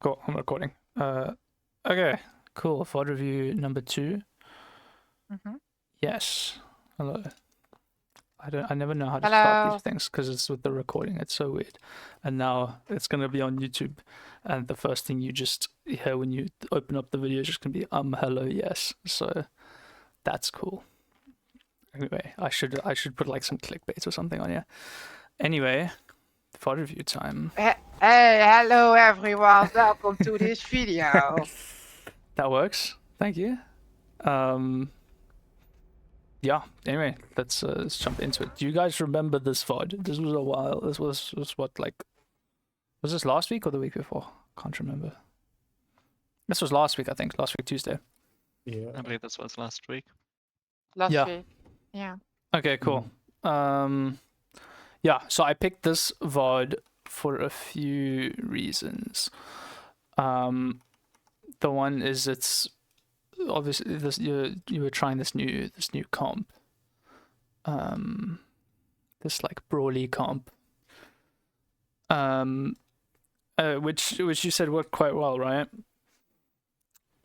Cool. I'm recording. Okay. Cool. VOD review number 2. Mm-hmm. Yes. Hello. I never know how to start these Hello. things because it's with the recording. It's so weird. And now it's gonna be on YouTube, and the first thing you just hear when you open up the video is just gonna be hello, yes. So that's cool. Anyway, I should put like some clickbait or something on here. Anyway, VOD review time. Hey, hello everyone. Welcome to this video. That works. Thank you. Yeah, anyway, let's jump into it. Do you guys remember this VOD? This was a while. This was what, like, was this last week or the week before? Can't remember. This was last week, I think. Last week, Tuesday. Yeah. I believe this was last week. Last Yeah. week. Yeah. Okay, cool. Yeah, so I picked this VOD for a few reasons. The one is it's obviously this you were trying this new comp. This like brawly comp. Which you said worked quite well, right?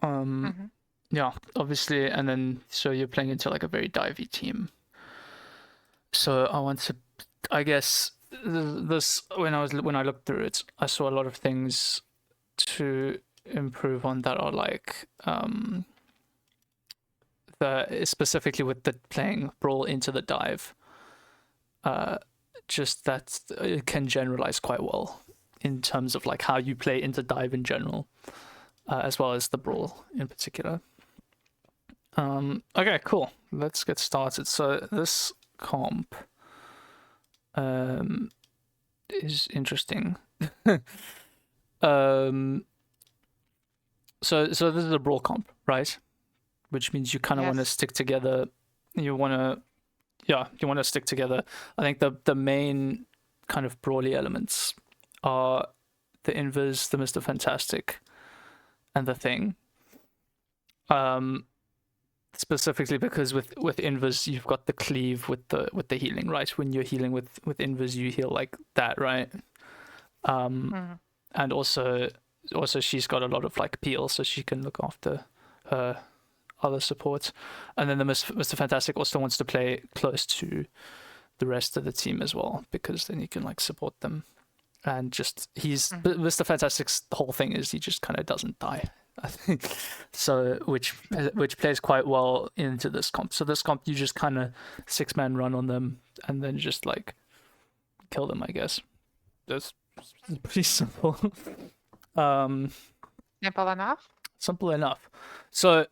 Mm-hmm. Yeah, obviously, and then so you're playing into like a very divey team. So I want to, I guess this when I looked through it, I saw a lot of things to improve on that are like specifically with the playing brawl into the dive. Just that it can generalize quite well in terms of like how you play into dive in general, as well as the brawl in particular. Okay, cool. Let's get started. So this comp is interesting. So this is a brawl comp, right? Which means you kind of want to Yes. stick together. You want to stick together. I think the main kind of brawly elements are the Invis, the Mr. Fantastic, and the Thing. Specifically because with Invis you've got the cleave with the healing, right? When you're healing with Invis, you heal like that, right? And also she's got a lot of like peel, so she can look after her other support. And then the Mr. Fantastic also wants to play close to the rest of the team as well, because then you can like support them. And just Mr. Fantastic's whole thing is he just kind of doesn't die, I think. So which plays quite well into this comp. So this comp you just kind of 6-man run on them and then just like kill them, I guess. That's pretty simple. Simple enough. Simple enough. So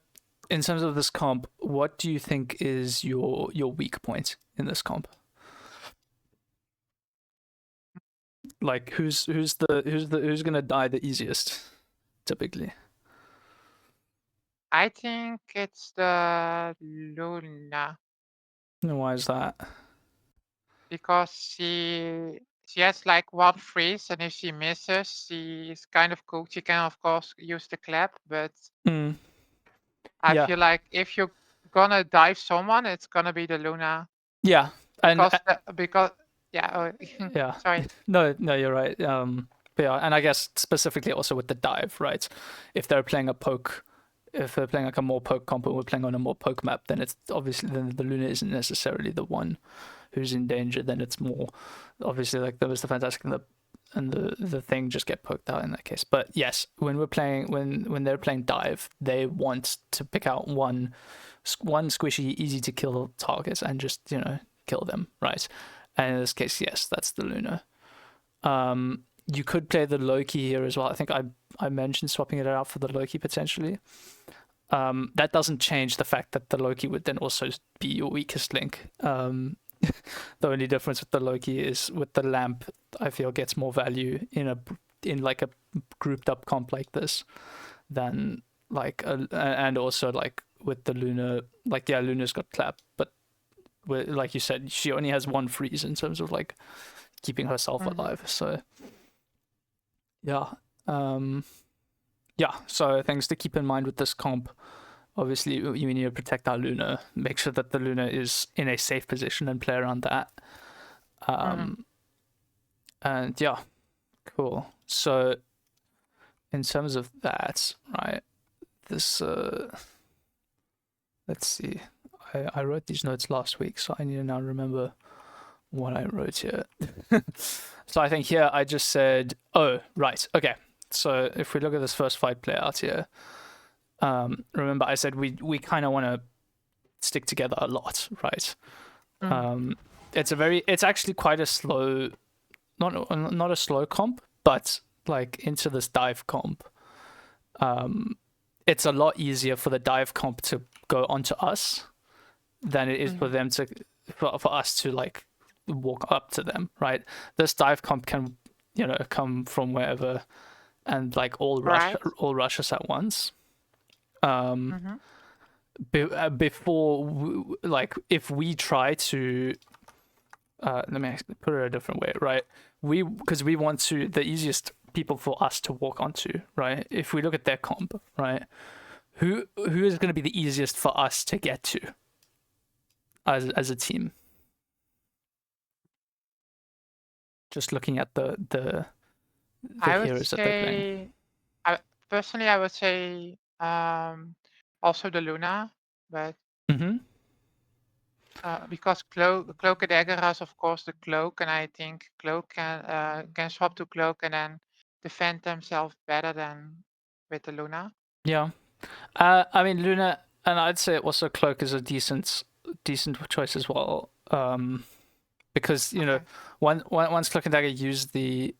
in terms of this comp, what do you think is your weak point in this comp? Like who's gonna die the easiest, typically? I think it's the Luna And why is that? because she has like one freeze, and if she misses, she's kind of cool. She can of course use the clap, but I Yeah. feel like if you're gonna dive someone, it's gonna be the Luna Yeah, and because yeah. yeah. Sorry. No, you're right. But yeah, and I guess specifically also with the dive, right? If they're playing if they're playing like a more poke comp and we're playing on a more poke map, then it's obviously then the Luna isn't necessarily the one who's in danger. Then it's more obviously like the Fantastic and the Thing just get poked out in that case. But yes, when we're playing when they're playing dive, they want to pick out one squishy, easy to kill target and just kill them, right? And in this case, yes, that's the Luna. You could play the Loki here as well. I think I mentioned swapping it out for the Loki potentially. That doesn't change the fact that the Loki would then also be your weakest link. The only difference with the Loki is with the lamp, I feel gets more value in like a grouped up comp like this than like and also like with the Luna, like yeah, Luna's got clap, but like you said, she only has one freeze in terms of like keeping herself alive. So yeah, so things to keep in mind with this comp. Obviously, you need to protect our Luna. Make sure that the Luna is in a safe position and play around that. And yeah, cool. So in terms of that, right? This let's see. I wrote these notes last week, so I need to now remember what I wrote here. So I think here I just said, oh, right, okay. So if we look at this first fight play out here, remember I said we kind of want to stick together a lot, right? It's actually quite a slow, not a slow comp, but like into this dive comp, it's a lot easier for the dive comp to go onto us than it is for them to for us to like walk up to them, right? This dive comp can, you know, come from wherever and like all rush us at once. Before, like, if we try to, let me put it a different way, right? Because we want to, the easiest people for us to walk onto, right? If we look at their comp, right? Who is going to be the easiest for us to get to as a team? Just looking at the heroes that they're playing. Personally, I would say also the Luna, but because Cloak and Dagger has, of course, the Cloak, and I think Cloak can swap to Cloak and then defend themselves better than with the Luna. Yeah, I mean Luna, and I'd say also Cloak is a decent choice as well. Because you know, once Cloak and Dagger use the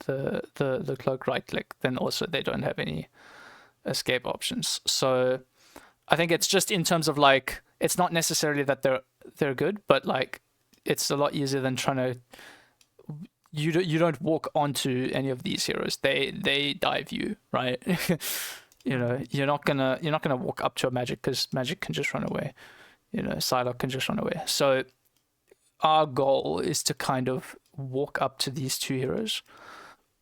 Cloak right click, then also they don't have any escape options. So I think it's just in terms of like, it's not necessarily that they're good, but like it's a lot easier than trying to. You don't walk onto any of these heroes. They dive you, right? You know, you're not gonna walk up to a Magic because Magic can just run away. You know, Psylocke can just run away. So our goal is to kind of walk up to these two heroes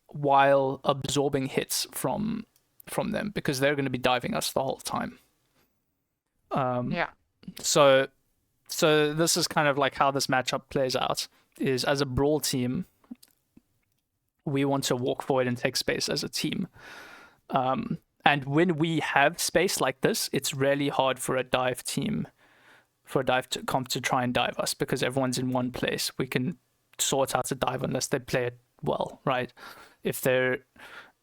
while absorbing hits from them, because they're going to be diving us the whole time. So this is kind of like how this matchup plays out, is as a brawl team, we want to walk forward and take space as a team. And when we have space like this, it's really hard for a dive team, for a dive comp to try and dive us, because everyone's in one place. We can sort out a dive unless they play it well, right? If they're,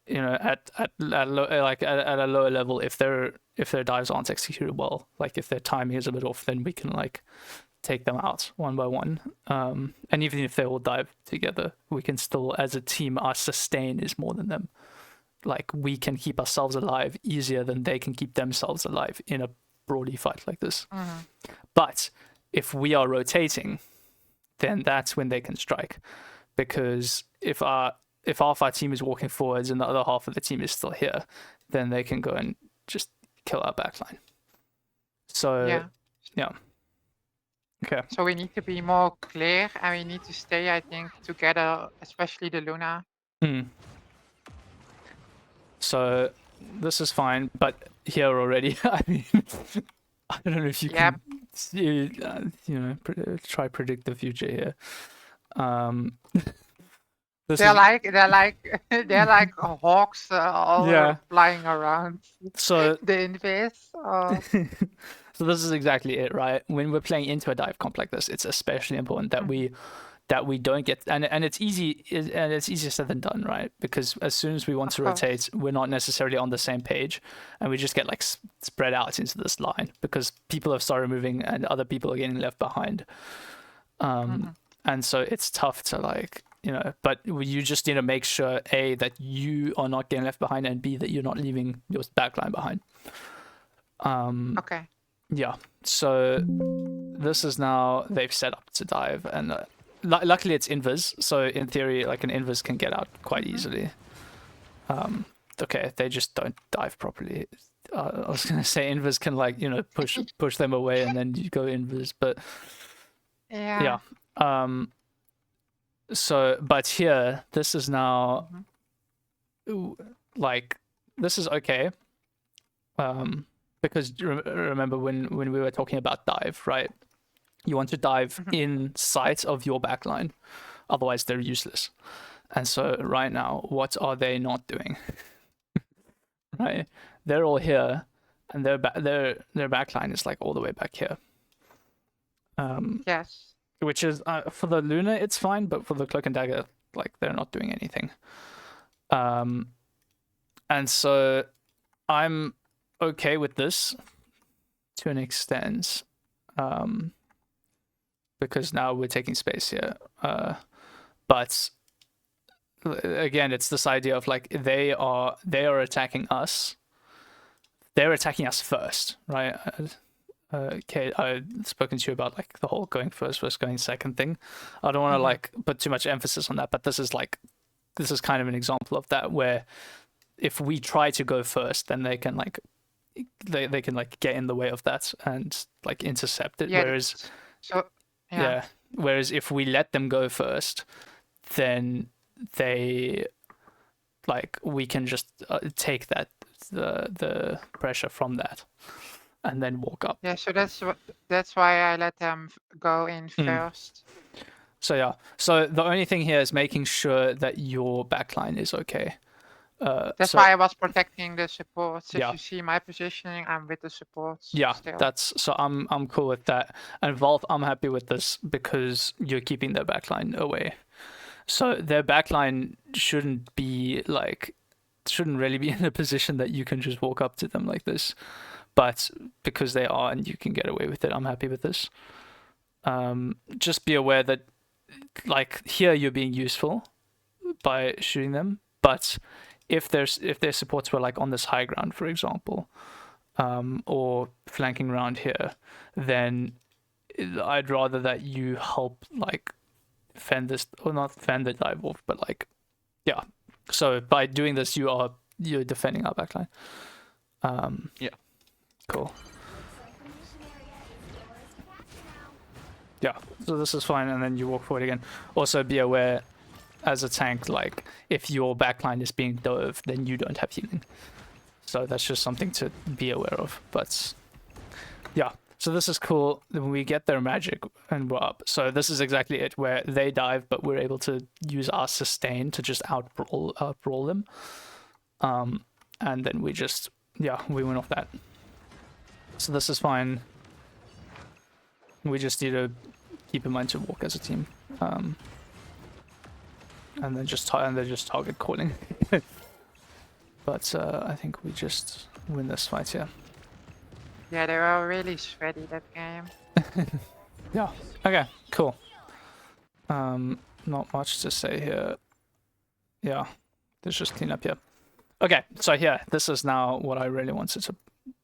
you know, at a lower level, if their dives aren't executed well, like if their timing is a bit off, then we can like take them out one by one. And even if they all dive together, we can still, as a team, our sustain is more than them. Like, we can keep ourselves alive easier than they can keep themselves alive in a brawly fight like this. But if we are rotating, then that's when they can strike, because if half our team is walking forwards and the other half of the team is still here, then they can go and just kill our backline. So yeah. Okay. So we need to be more clear, and we need to stay, I think, together, especially the Luna. So this is fine, but here already, I mean, I don't know if you can, you know, try predict the future here. They're like hawks all flying around. So the invis. So this is exactly it, right? When we're playing into a dive comp like this, it's especially important that we don't get, and it's easier said than done, right? Because as soon as we want to rotate, we're not necessarily on the same page, and we just get like spread out into this line because people have started moving and other people are getting left behind. And so it's tough to like, you know, but you just need to make sure, A, that you are not getting left behind, and B, that you're not leaving your backline behind. Yeah, so this is now, they've set up to dive, and luckily it's invis, so in theory, like an invis can get out quite easily. Okay, they just don't dive properly. I was gonna say invis can, like, you know, push them away and then you go invis, but yeah. So, but here, this is now, like, this is okay. Because remember when we were talking about dive, right? You want to dive in sight of your backline, otherwise they're useless. And so right now, what are they not doing? right? They're all here, and their backline is like all the way back here. Yes. Which is for the Luna, it's fine, but for the Cloak and Dagger, like they're not doing anything. And so I'm okay with this to an extent, because now we're taking space here. But again, it's this idea of like they are attacking us. They're attacking us first, right? Okay, I've spoken to you about like the whole going first versus going second thing. I don't want to like put too much emphasis on that, but this is kind of an example of that, where if we try to go first, then they can like they can like get in the way of that and like intercept it. Yeah. Whereas yeah. Whereas if we let them go first, then they like we can just take that the pressure from that and then walk up. Yeah, so that's why I let them go in first. So so the only thing here is making sure that your backline is okay. That's why I was protecting the supports. If Yeah. you see my positioning, I'm with the supports. Yeah, still. so I'm cool with that. And Valve, I'm happy with this because you're keeping their backline away. So their backline shouldn't really be in a position that you can just walk up to them like this. But because they are and you can get away with it, I'm happy with this. Just be aware that like here you're being useful by shooting them, but if their supports were like on this high ground, for example, or flanking around here, then I'd rather that you help like fend this, or not fend the dive off, but like yeah. So by doing this, you're defending our backline. Yeah. Cool. Yeah, so this is fine, and then you walk forward again. Also be aware, as a tank, like if your backline is being dove, then you don't have healing. So that's just something to be aware of. But yeah, so this is cool. Then we get their magic and we're up. So this is exactly it, where they dive, but we're able to use our sustain to just outbrawl them. And then we just, we win off that. So this is fine. We just need to keep in mind to walk as a team. And then just target calling. But I think we just win this fight here. Yeah, they were really sweaty that game. Yeah. Okay. Cool. Not much to say here. Yeah. Let's just clean up here. Okay. So here, this is now what I really wanted to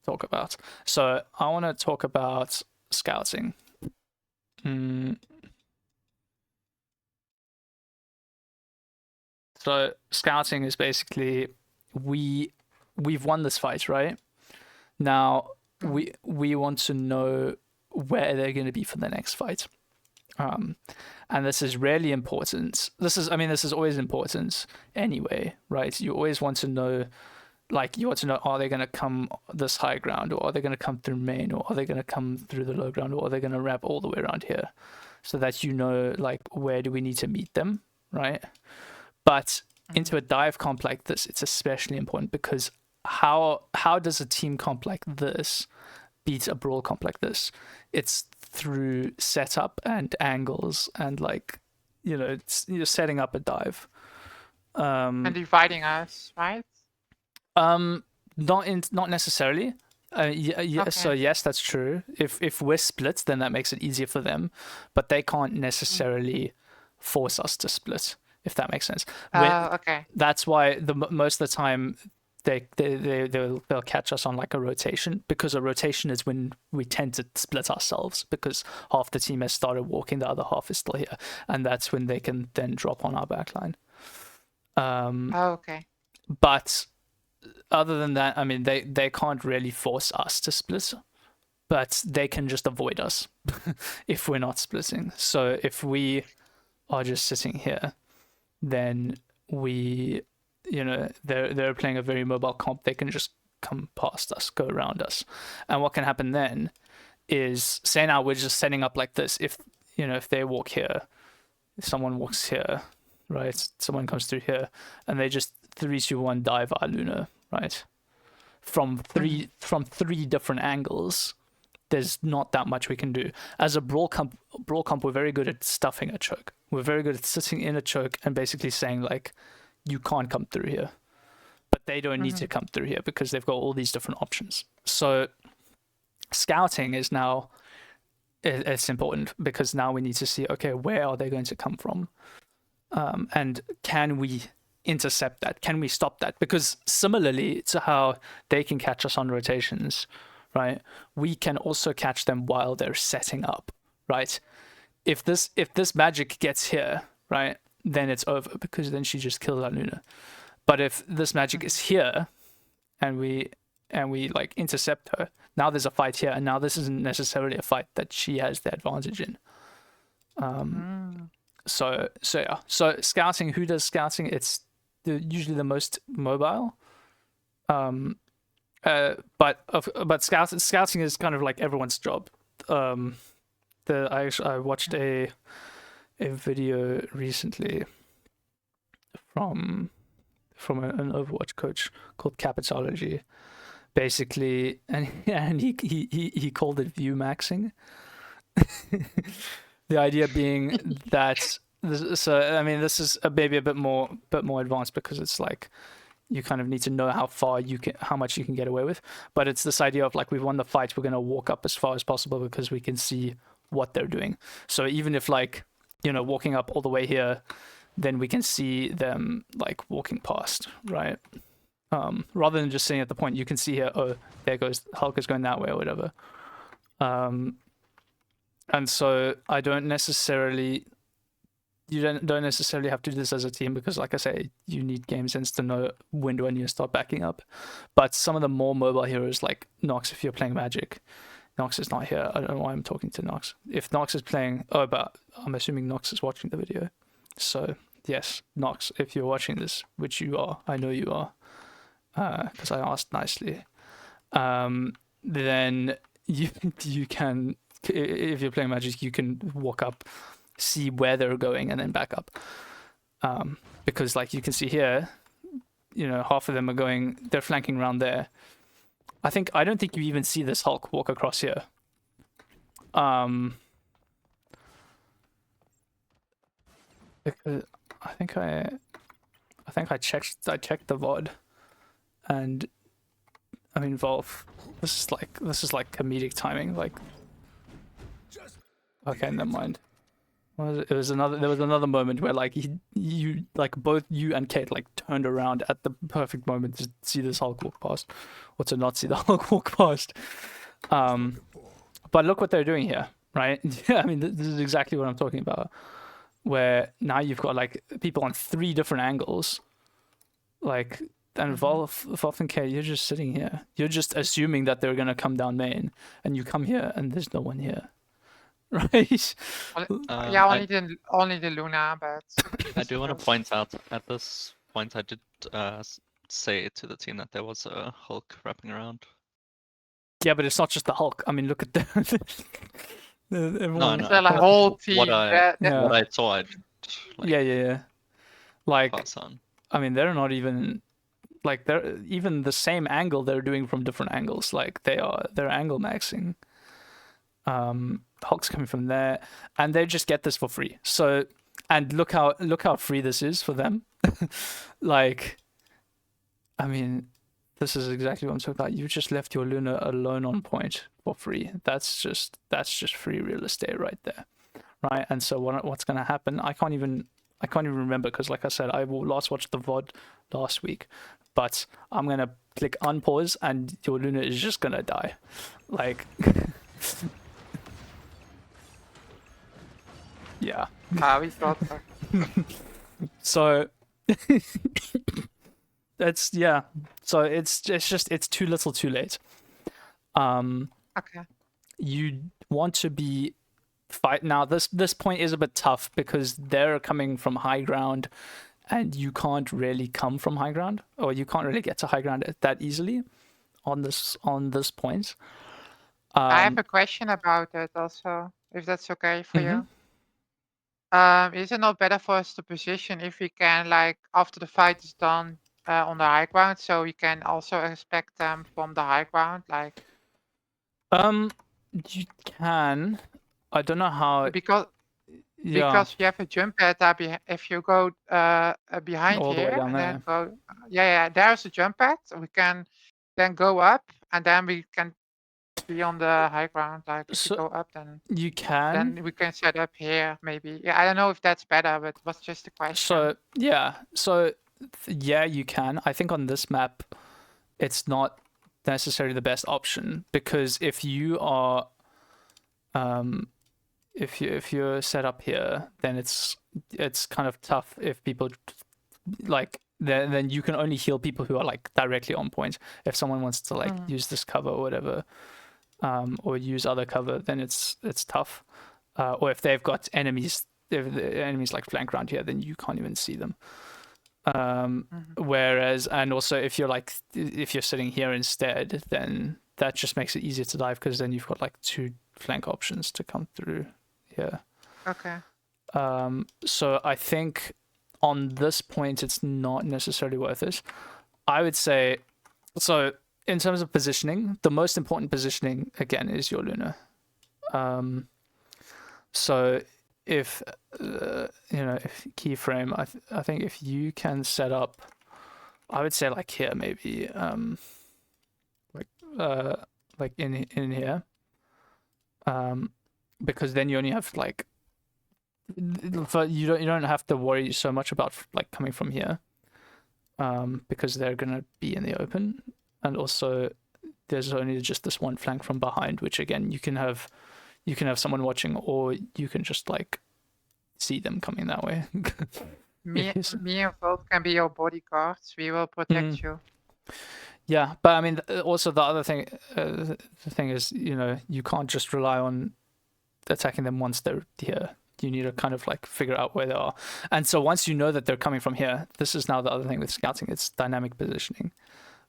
talk about. So I want to talk about scouting. So scouting is basically we've won this fight, right? Now we want to know where they're going to be for the next fight. And this is really important. This is always important anyway, right? You always want to know, like, are they going to come this high ground, or are they going to come through main, or are they going to come through the low ground, or are they going to wrap all the way around here, so that you know, like, where do we need to meet them, right? But into a dive comp like this, it's especially important, because how does a team comp like this beat a brawl comp like this? It's through setup and angles and, like, you're setting up a dive. And dividing us, right? Not necessarily. Okay. So yes, that's true. If we're split, then that makes it easier for them, but they can't necessarily force us to split, if that makes sense. Okay. That's why most of the time they'll catch us on like a rotation, because a rotation is when we tend to split ourselves, because half the team has started walking, the other half is still here, and that's when they can then drop on our backline. Okay. But other than that, I mean, they can't really force us to split, but they can just avoid us if we're not splitting. So if we are just sitting here, then they're playing a very mobile comp. They can just come past us, go around us. And what can happen then is, say now we're just setting up like this. If they walk here, if someone walks here, right? Someone comes through here, and they just 3, 2, 1 dive our Luna, right? from three different angles, there's not that much we can do. As a brawl comp, we're very good at stuffing a choke. We're very good at sitting in a choke and basically saying like, you can't come through here, but they don't need to come through here because they've got all these different options. So scouting is now, it's important because now we need to see, okay, where are they going to come from? And can we intercept that? Can we stop that? Because similarly to how they can catch us on rotations, right? We can also catch them while they're setting up, right? If this magic gets here, right, then it's over because then she just kills our Luna. But if this magic is here and we like intercept her, now there's a fight here, and now this isn't necessarily a fight that she has the advantage in. So yeah. So scouting, who does scouting? It's usually the most mobile. But scouting is kind of like everyone's job. I watched a video recently from an Overwatch coach called Capitology, basically, and he called it view maxing. The idea being that this is maybe a bit more advanced because it's like you kind of need to know how much you can get away with, but it's this idea of like, we've won the fight, we're going to walk up as far as possible because we can see what they're doing. So even if like, walking up all the way here, then we can see them like walking past, right? Rather than just sitting at the point, you can see here, oh, there goes Hulk is going that way or whatever. And so you don't necessarily have to do this as a team because, like I say, you need game sense to know when do I need to start backing up. But some of the more mobile heroes, like Nox, if you're playing Magic, Nox is not here. I don't know why I'm talking to Nox. If Nox is playing, but I'm assuming Nox is watching the video. So yes, Nox, if you're watching this, which you are, I know you are, because I asked nicely, then you can, if you're playing Magic, you can walk up, see where they're going, and then back up. Because like you can see here, half of them they're flanking around there. I don't think you even see this Hulk walk across here. Because I think I checked the VOD, and I mean Volf, this is like comedic timing, like, okay, never mind. There was another moment where like both you and Kate like turned around at the perfect moment to see this Hulk walk past, or to not see the Hulk walk past. But look what they're doing here, right? Yeah, I mean this is exactly what I'm talking about, where now you've got like people on 3 different angles, like, and Volf and Kate, you're just sitting here. You're just assuming that they're gonna come down main, and you come here and there's no one here. Right. Only the Luna, but I do want to point out at this point I did say to the team that there was a Hulk wrapping around. Yeah, but it's not just the Hulk. I mean, look at the No, there's a whole team. What I saw, yeah. Like, pass on. I mean, they're not even like, they're even the same angle they're doing from different angles. Like they're angle maxing. Hulk's coming from there, and they just get this for free. So, and look how free this is for them. Like, I mean, this is exactly what I'm talking about. You just left your Luna alone on point for free. That's just free real estate right there, right? And so what's gonna happen? I can't even remember because, like I said, I last watched the VOD last week, but I'm gonna click unpause and your Luna is just gonna die, like. Yeah. We thought so. So that's, yeah. So it's too little, too late. Okay. You want to be fight now. This point is a bit tough because they're coming from high ground, and you can't really come from high ground, or you can't really get to high ground that easily on this point. I have a question about it also, if that's okay for you. Is it not better for us to position if we can, like, after the fight is done, on the high ground, so we can also expect them from the high ground, like. You can. I don't know how. Because you have a jump pad if you go behind all the way here down and there. then go. Yeah, there's a jump pad. We can then go up and then we can be on the high ground. Like if you go up, then you can. Then we can set up here maybe. Yeah, I don't know if that's better, but it was just a question. So yeah, you can. I think on this map, it's not necessarily the best option because if you are, if you're set up here, then it's kind of tough if people like then you can only heal people who are like directly on point. If someone wants to like use this cover or whatever, or use other cover, then it's tough. Or if they've got enemies, if the enemies like flank around here, then you can't even see them. Whereas, and also if you're sitting here instead, then that just makes it easier to dive because then you've got like 2 flank options to come through here. Okay. So I think on this point, it's not necessarily worth it. I would say, so in terms of positioning, the most important positioning again is your Luna. So if if keyframe, I think if you can set up, I would say like here maybe, like in here, because then you only have like, you don't have to worry so much about like coming from here, because they're gonna be in the open, and also there's only just this one flank from behind, which again you can have someone watching, or you can just like see them coming that way. Me and Volt can be your bodyguards. We will protect you. Yeah, but I mean, also the other thing, the thing is, you can't just rely on attacking them once they're here. You need to kind of like figure out where they are. And so once you know that they're coming from here, this is now the other thing with scouting, it's dynamic positioning.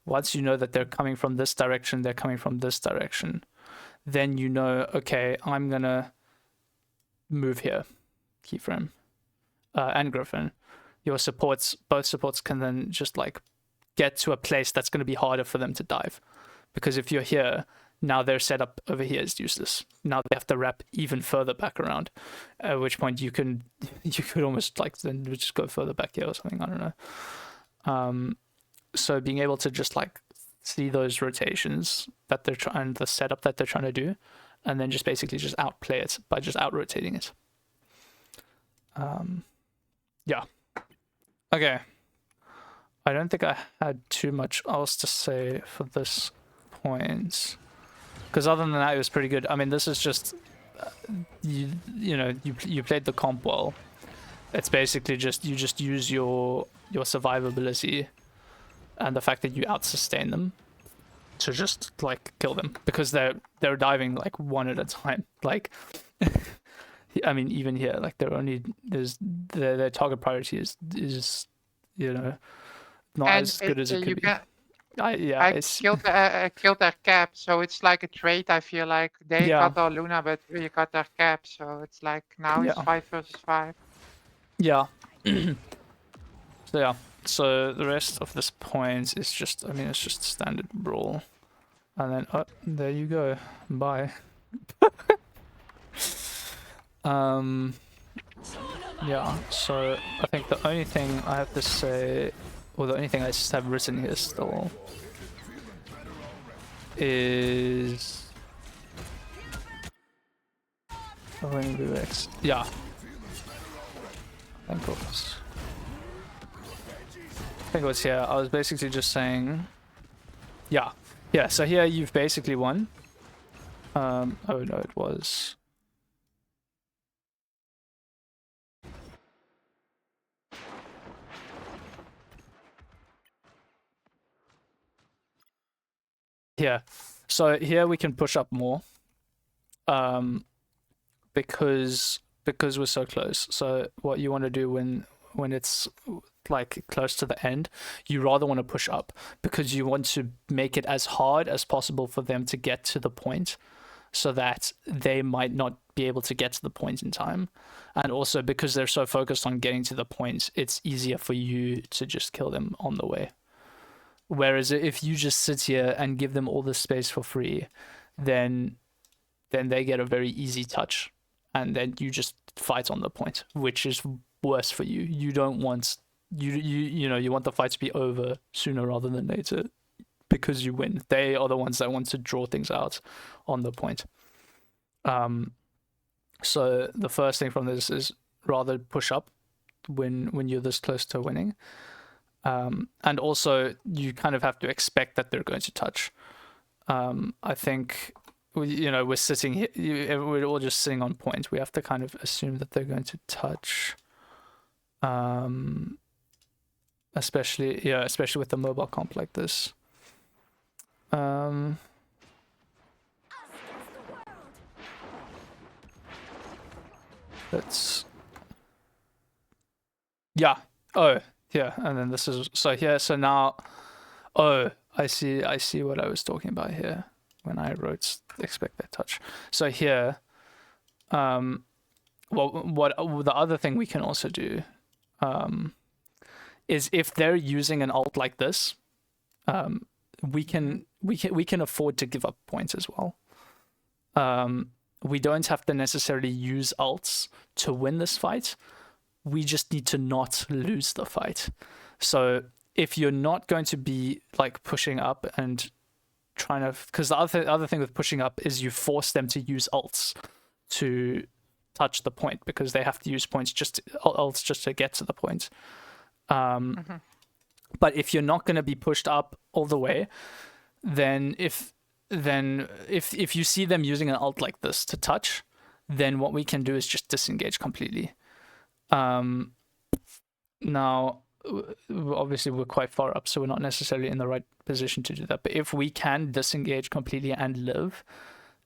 Once you know that they're coming from this direction, they're coming from this direction, then you know, okay, I'm gonna move here, keyframe, and Griffin. Your supports, both supports can then just like get to a place that's going to be harder for them to dive. Because if you're here, now their setup over here is useless. Now they have to wrap even further back around, at which point you could almost like then just go further back here or something, I don't know. So being able to just like see those rotations that they're trying, the setup that they're trying to do, and then just basically just outplay it by just out rotating it. Yeah. Okay. I don't think I had too much else to say for this point, because other than that, it was pretty good. I mean, this is just you played the comp well. It's basically just you just use your survivability and the fact that you out sustain them to just like kill them, because they're diving like one at a time. Like, I mean, even here, like their target priority is not And as good as it could be. I killed their cap, so it's like a trade. I feel like they got our Luna, but we got their cap, so it's like now it's 5 versus 5. Yeah. So the rest of this point is just, I mean, it's just standard brawl, and then there you go. Bye. Yeah. So I think the only thing I have to say, or the only thing I just have written here still, is yeah. I think it was here. I was basically just saying, yeah. So here you've basically won. Oh no, it was. Yeah, so here we can push up more, because we're so close. So what you want to do when it's like close to the end, you rather want to push up, because you want to make it as hard as possible for them to get to the point, so that they might not be able to get to the point in time. And also because they're so focused on getting to the point, it's easier for you to just kill them on the way. Whereas if you just sit here and give them all the space for free, then they get a very easy touch, and then you just fight on the point, which is worse for you. You don't want you want the fight to be over sooner rather than later, because you win. They are the ones that want to draw things out on the point. So the first thing from this is rather push up when you're this close to winning. And also you kind of have to expect that they're going to touch. I think we're sitting here, we're all just sitting on point. We have to kind of assume that they're going to touch. Especially with the mobile comp like this. That's yeah. Oh yeah, and then this is so here. So now, oh, I see what I was talking about here when I wrote expect that touch. So here, well, what the other thing we can also do, is if they're using an ult like this, we can afford to give up points as well. We don't have to necessarily use ults to win this fight. We just need to not lose the fight. So if you're not going to be like pushing up and trying to, because the other thing with pushing up is you force them to use ults to touch the point, because they have to use ults just to get to the point. But if you're not going to be pushed up all the way, then if you see them using an ult like this to touch, then what we can do is just disengage completely. Now, obviously we're quite far up, so we're not necessarily in the right position to do that. But if we can disengage completely and live,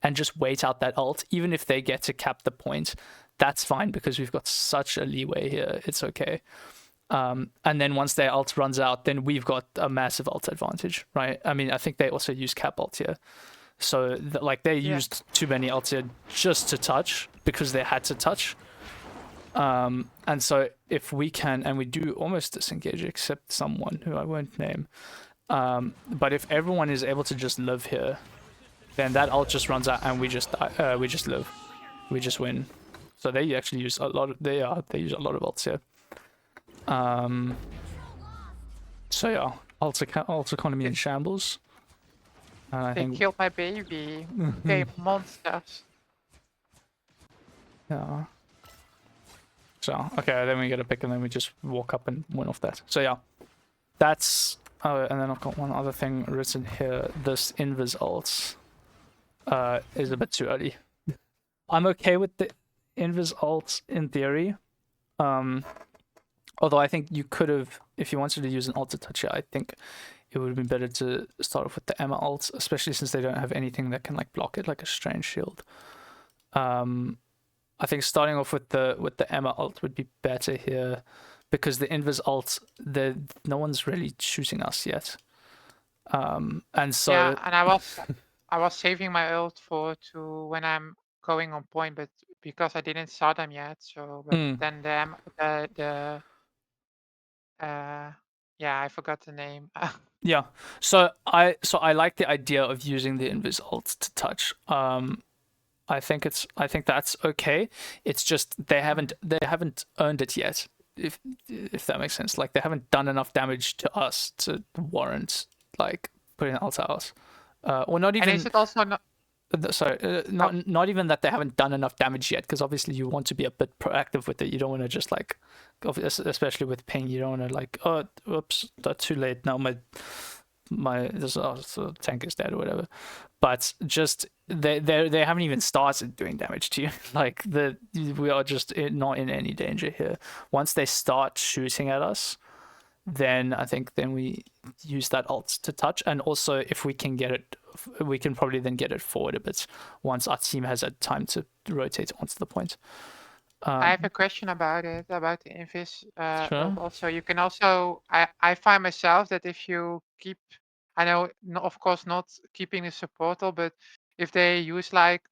and just wait out that ult, even if they get to cap the point, that's fine, because we've got such a leeway here. It's okay. And then once their ult runs out, then we've got a massive ult advantage, right? I mean, I think they also use cap ult here. So, they used too many ults here just to touch, because they had to touch. And so if we can, and we do almost disengage, except someone who I won't name. But if everyone is able to just live here, then that ult just runs out and we just live. We just win. So they actually use a lot of, they use a lot of ults here. So yeah, ult economy in shambles. They killed my baby. They monsters. Yeah. So, okay, then we get a pick and then we just walk up and win off that. So yeah, that's, and then I've got one other thing written here. This invis ult is a bit too early. I'm okay with the invis ult in theory. Although I think you could have, if you wanted to use an ult to touch it, I think it would have been better to start off with the Emma ult, especially since they don't have anything that can like block it, like a strange shield. I think starting off with the Emma ult would be better here, because the invis ult, no one's really shooting us yet. And so yeah, and I was saving my ult to when I'm going on point, but because I didn't saw them yet, so then yeah, I forgot the name. Yeah, so I like the idea of using the invis ult to touch. I think that's okay. It's just they haven't earned it yet, if that makes sense. Like, they haven't done enough damage to us to warrant like putting an ult out, or not even. And is it also not? Sorry, not even that they haven't done enough damage yet, because obviously you want to be a bit proactive with it. You don't want to just like, especially with ping, you don't want to like, oh, oops, that's too late now. So tank is dead or whatever. But just they haven't even started doing damage to you. Like, we are just not in any danger here. Once they start shooting at us, then I think we use that ult to touch. And also, if we can get it, we can probably then get it forward a bit once our team has had time to rotate onto the point. I have a question about it, about the invis. Sure. Also, you can also, I find myself that if you keep, I know, of course, not keeping the supportal, but if they use like,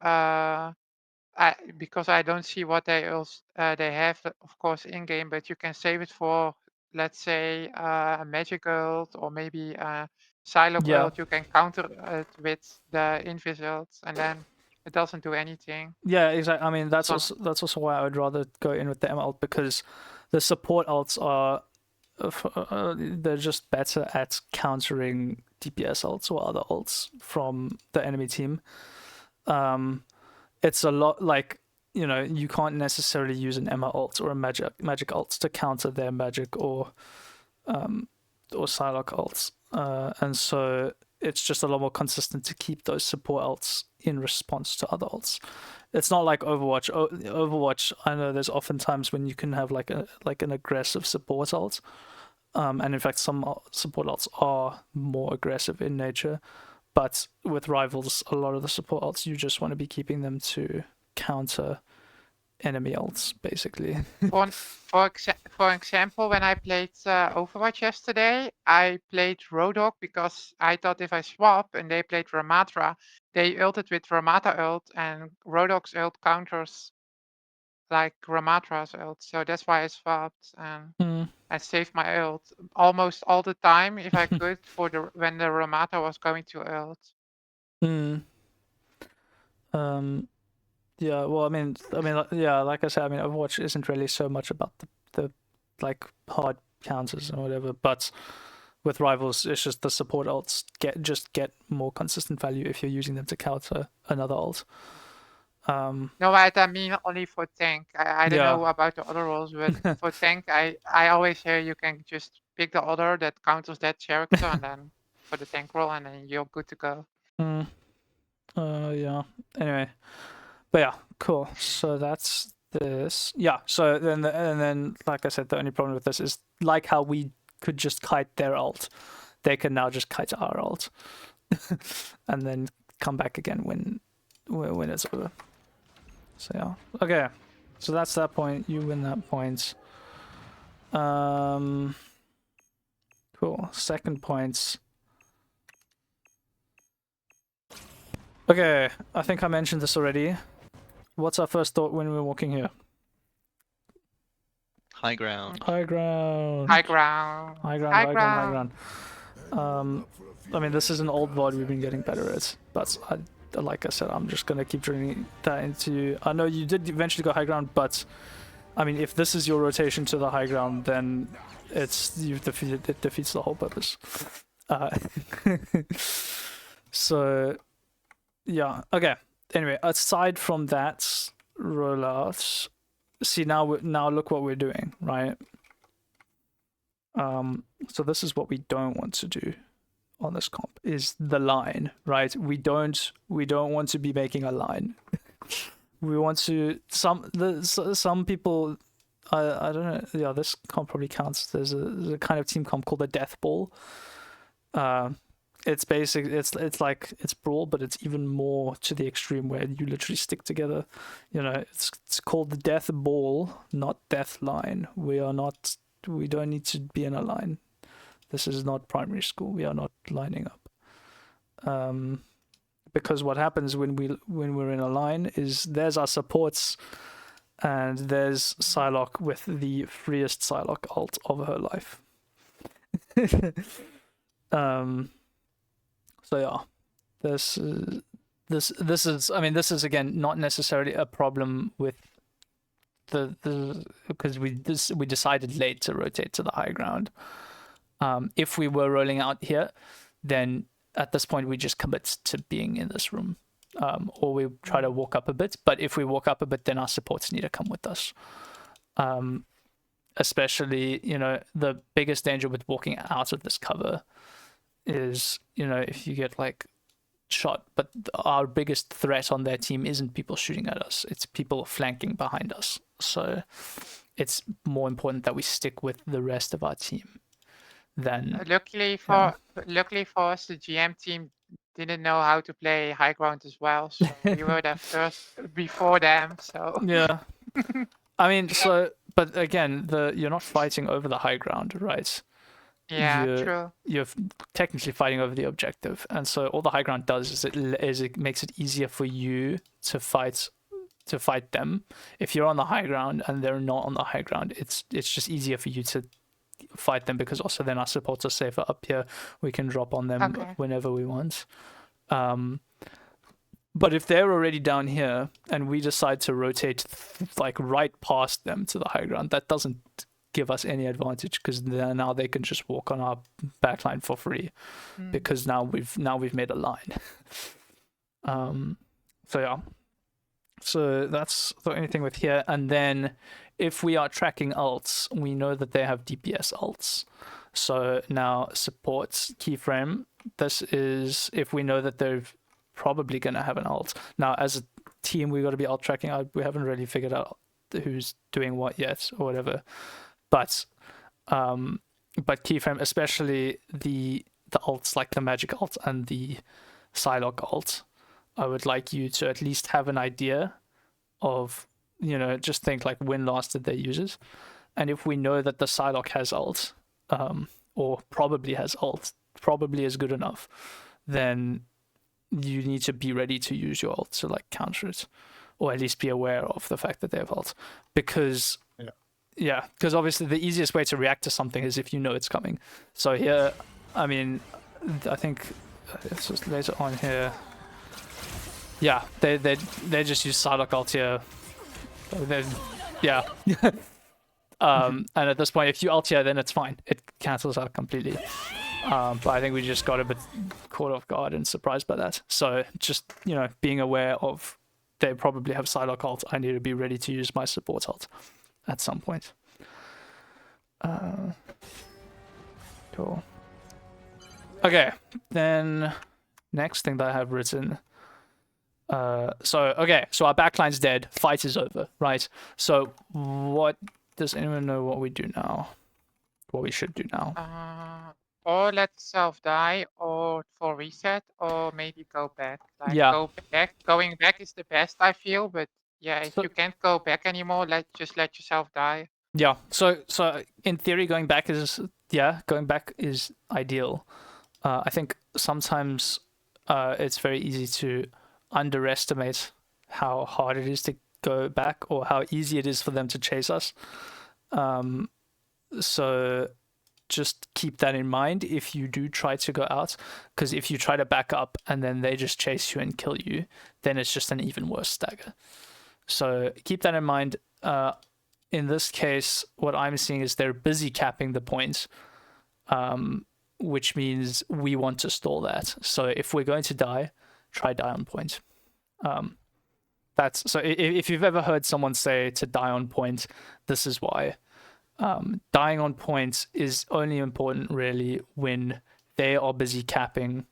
because I don't see what they have, of course, in game, but you can save it for let's say a magic ult or maybe a Psylocke Yeah. ult, you can counter it with the Invis ult, and then it doesn't do anything. Yeah, exactly. I mean, that's So- also why I would rather go in with the M ult, because the support ults are they're just better at countering DPS ults or other ults from the enemy team. It's a lot like, you know, you can't necessarily use an Emma ult or a magic ult to counter their magic or Psylocke ults, and so it's just a lot more consistent to keep those support ults in response to other ults. It's not like Overwatch. Overwatch, I know there's often times when you can have like an aggressive support ult, and in fact some support ults are more aggressive in nature. But with Rivals, a lot of the support ults, you just want to be keeping them to counter enemy ults, basically. For example, when I played Overwatch yesterday, I played Rodok because I thought if I swap and they played Ramatra, they ulted with Ramata ult, and Rodok's ult counters like Ramatra's ult. So that's why I swapped, and I saved my ult almost all the time if I could for when the Ramata was going to ult. Yeah, well, I mean, yeah, like I said, I mean, Overwatch isn't really so much about the like hard counters and whatever, but with Rivals, it's just the support ults get more consistent value if you're using them to counter another ult. No, I mean only for tank. I don't Yeah. know about the other roles, but for tank, I always hear you can just pick the other that counters that character, and then for the tank role, and then you're good to go. Yeah. Anyway, but yeah, cool. So that's this. Yeah. So then, like I said, the only problem with this is like how we could just kite their ult, they can now just kite our ult, and then come back again when it's over. So yeah. Okay. So that's that point. You win that point. Cool. Second points. Okay, I think I mentioned this already. What's our first thought when we're walking here? High ground. High ground. High ground. High ground. High ground. High ground. I mean, this is an old VOD we've been getting better at, but like I said, I'm just gonna keep drilling that into. I know you did eventually go high ground, but I mean, if this is your rotation to the high ground, then it defeats the whole purpose. So, yeah. Okay. Anyway, aside from that rollout, see now look what we're doing, right? So this is what we don't want to do on this comp is the line, right? We don't want to be making a line. We want to some people. I don't know. Yeah, this comp probably counts. There's a kind of team comp called the Death Ball. It's basic. It's like it's brawl, but it's even more to the extreme where you literally stick together. You know, it's called the Death Ball, not Death Line. We don't need to be in a line. This is not primary school. We are not lining up. Because what happens when we're in a line is there's our supports, and there's Psylocke with the freest Psylocke ult of her life. So yeah, this is. I mean, this is again not necessarily a problem with the because we decided late to rotate to the high ground. If we were rolling out here, then at this point we just commit to being in this room, or we try to walk up a bit. But if we walk up a bit, then our supports need to come with us. Especially, you know, the biggest danger with walking out of this cover is, you know, if you get like shot. But our biggest threat on their team isn't people shooting at us; it's people flanking behind us. So it's more important that we stick with the rest of our team. Then luckily for us, the GM team didn't know how to play high ground as well, so we were there first before them. So yeah, I mean, so but again, you're not fighting over the high ground, right? yeah, true. You're technically fighting over the objective, and so all the high ground does is it makes it easier for you to fight them. If you're on the high ground and they're not on the high ground, it's just easier for you to fight them, because also then our supports are safer up here. We can drop on them Okay. whenever we want. But if they're already down here and we decide to rotate like right past them to the high ground, that doesn't give us any advantage, because now they can just walk on our backline for free, because now we've made a line. So yeah. So that's the only thing with here. And then if we are tracking ults, we know that they have DPS ults. So now supports keyframe. This is if we know that they're probably going to have an ult. Now, as a team, we got to be ult tracking. We haven't really figured out who's doing what yet or whatever. But keyframe, especially the ults like the magic ult and the Psylocke ult, I would like you to at least have an idea of, just think like when last did they use it. And if we know that the Psylocke has ult, or probably has ult, probably is good enough, then you need to be ready to use your ult to like counter it, or at least be aware of the fact that they have ult. Because because obviously the easiest way to react to something is if you know it's coming. So here, I mean, I think it's just later on here. Yeah, they just use Psylocke ult here. And at this point, if you ult here, then it's fine. It cancels out completely. But I think we just got a bit caught off guard and surprised by that. So just, being aware of they probably have Psylocke ult. I need to be ready to use my support ult at some point. Cool. Okay, then next thing that I have written. So our backline's dead. Fight is over, right? So what does anyone know what we do now? What we should do now? Or let self-die, or for reset, or maybe go back. Like, Yeah. go back. Going back is the best, I feel, but yeah, if you can't go back anymore, just let yourself die. Yeah. So in theory, going back is ideal. I think sometimes it's very easy to underestimate how hard it is to go back, or how easy it is for them to chase us. So just keep that in mind if you do try to go out, because if you try to back up and then they just chase you and kill you, then it's just an even worse stagger. So keep that in mind. In this case, what I'm seeing is they're busy capping the point, which means we want to stall that. So if we're going to die, try die on point. That's so if you've ever heard someone say to die on point, this is why. Dying on point is only important really when they are busy capping.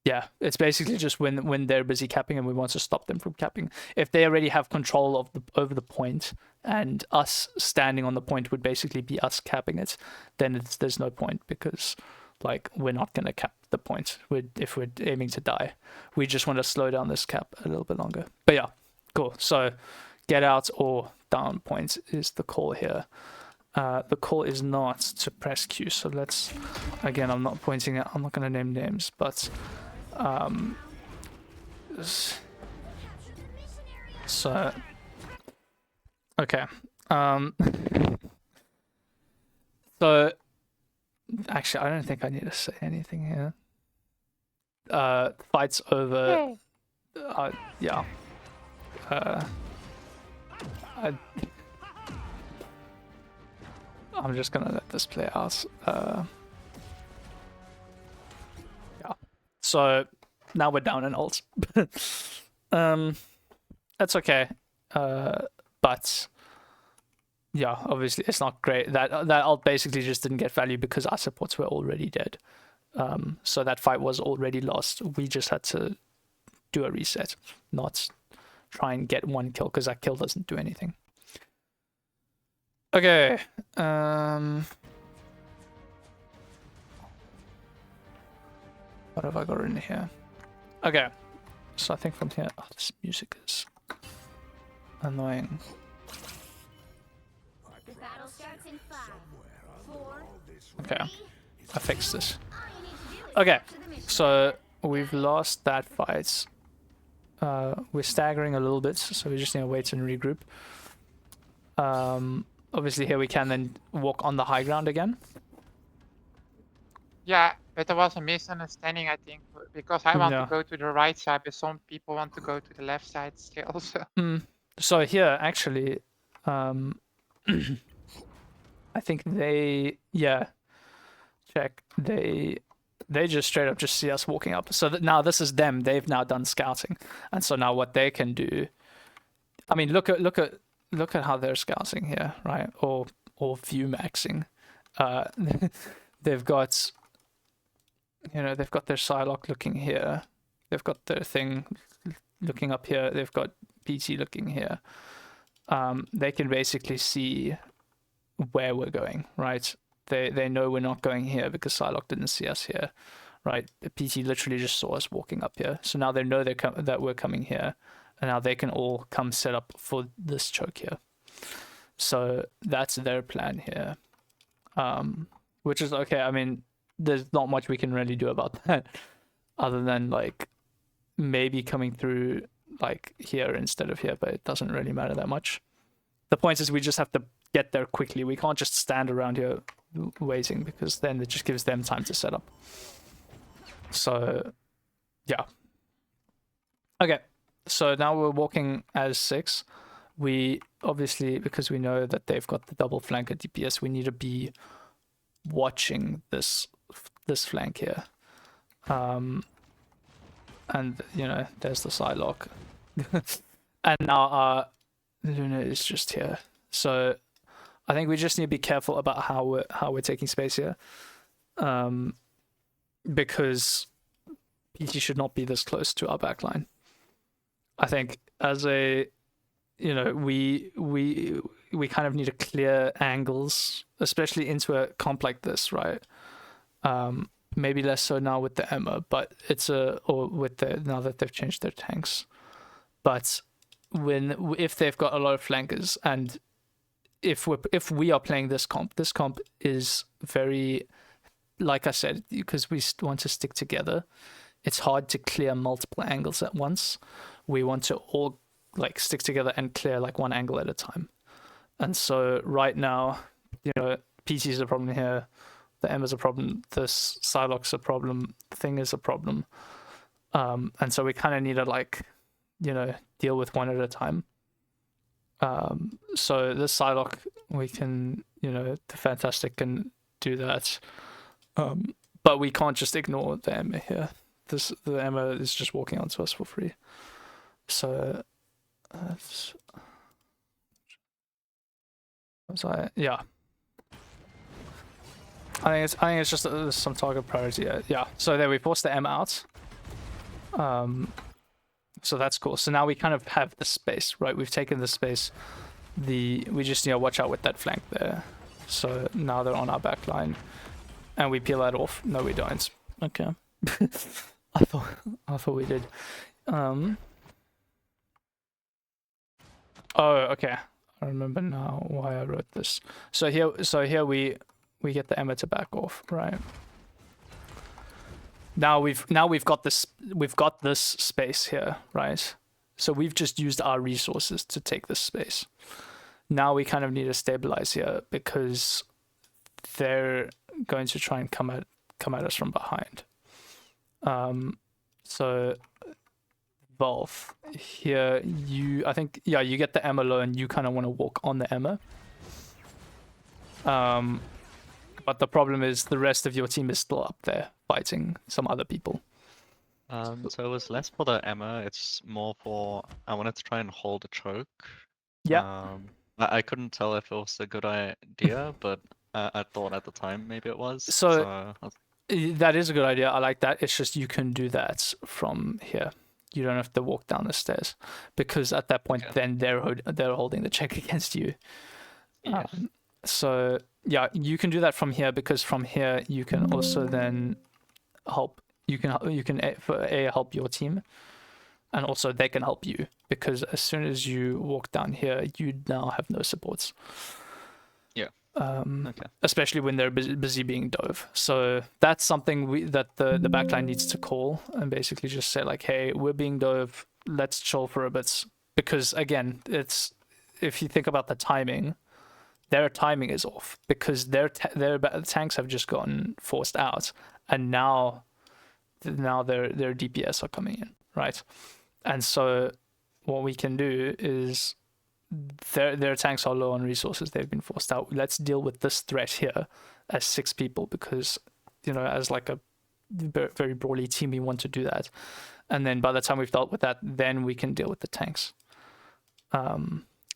Yeah, it's basically just when they're busy capping and we want to stop them from capping. If they already have control of over the point, and us standing on the point would basically be us capping it, then there's no point, because like we're not going to cap the point if we're aiming to die. We just want to slow down this cap a little bit longer. But yeah, cool. So get out or down point is the call here. The call is not to press Q. So let's, again, I'm not pointing out, I'm not going to name names, but so okay. So actually, I don't think I need to say anything here. Fight's over. Yeah. I'm just gonna let this play out. Yeah. So now we're down in ult. That's okay. But yeah, obviously it's not great. That ult basically just didn't get value because our supports were already dead. So that fight was already lost. We just had to do a reset, not try and get one kill, because that kill doesn't do anything. Okay. What have I got in here? Okay. So I think from here, oh, this music is annoying. The battle starts in 5, 4, Okay, I fixed this. Okay, so we've lost that fight. We're staggering a little bit, so we just need to wait and regroup. obviously here we can then walk on the high ground again. Yeah, but there was a misunderstanding, I think, because I want Yeah. to go to the right side, but some people want to go to the left side still. So So here, actually, I think check. They just straight up just see us walking up. So that now this is them. They've now done scouting, and so now what they can do. I mean, look at how they're scouting here, right? Or view maxing. They've got, they've got their Psylocke looking here. They've got their thing looking up here. They've got PT looking here. They can basically see where we're going, right? They know we're not going here because Psylocke didn't see us here, right? The PT literally just saw us walking up here. So now they know that we're coming here, and now they can all come set up for this choke here. So that's their plan here, which is okay. I mean, there's not much we can really do about that, other than like maybe coming through like here instead of here, but it doesn't really matter that much. The point is we just have to get there quickly. We can't just stand around here waiting, because then it just gives them time to set up. So yeah, okay, so now we're walking as 6. We obviously, because we know that they've got the double flank at DPS, we need to be watching this flank here. And there's the Psylocke. And now our Luna is just here. So I think we just need to be careful about how we're taking space here. Because PT should not be this close to our backline. I think as a we kind of need to clear angles, especially into a comp like this, right? Maybe less so now with the Emma, but now that they've changed their tanks. But if they've got a lot of flankers, and if we are playing this comp is very, like I said, because we want to stick together. It's hard to clear multiple angles at once. We want to all like stick together and clear like one angle at a time. And so right now, PT is a problem here. The M is a problem. This Psylocke's a problem. Thing is a problem. And so we kind of need to deal with one at a time. So this Psylocke, we can, the Fantastic can do that. But we can't just ignore the Emma here. The Emma is just walking onto us for free. So yeah. I think it's just some target priority. Yeah. So there we forced the Emma out. So that's cool. So now we kind of have the space, right? We've taken the space. We just watch out with that flank there. So now they're on our back line, and we peel that off. No, we don't. Okay. I thought we did. Oh, okay. I remember now why I wrote this. So here we get the Emma to back off, right? Now we've got this space here, right? So we've just used our resources to take this space. Now we kind of need to stabilize here, because they're going to try and come at us from behind. So Valve here, you get the Emma low, and you kind of want to walk on the Emma. But the problem is the rest of your team is still up there fighting some other people. So it was less for the Emma, it's more for, I wanted to try and hold a choke. Yeah. I couldn't tell if it was a good idea, but I thought at the time maybe it was. So that is a good idea. I like that. It's just you can do that from here. You don't have to walk down the stairs, because at that point, then they're holding the check against you. Yeah. So yeah, you can do that from here, because from here you can also then help. You can help your team, and also they can help you, because as soon as you walk down here, you now have no supports. Yeah. Okay. Especially when they're busy being dove. So that's something that the backline needs to call, and basically just say like, hey, we're being dove. Let's chill for a bit, because again, it's, if you think about the timing, their timing is off because their tanks have just gotten forced out, and now their DPS are coming in, right? And so what we can do is their tanks are low on resources, they've been forced out. Let's deal with this threat here as 6 people because, as like a very broadly team, we want to do that. And then by the time we've dealt with that, then we can deal with the tanks.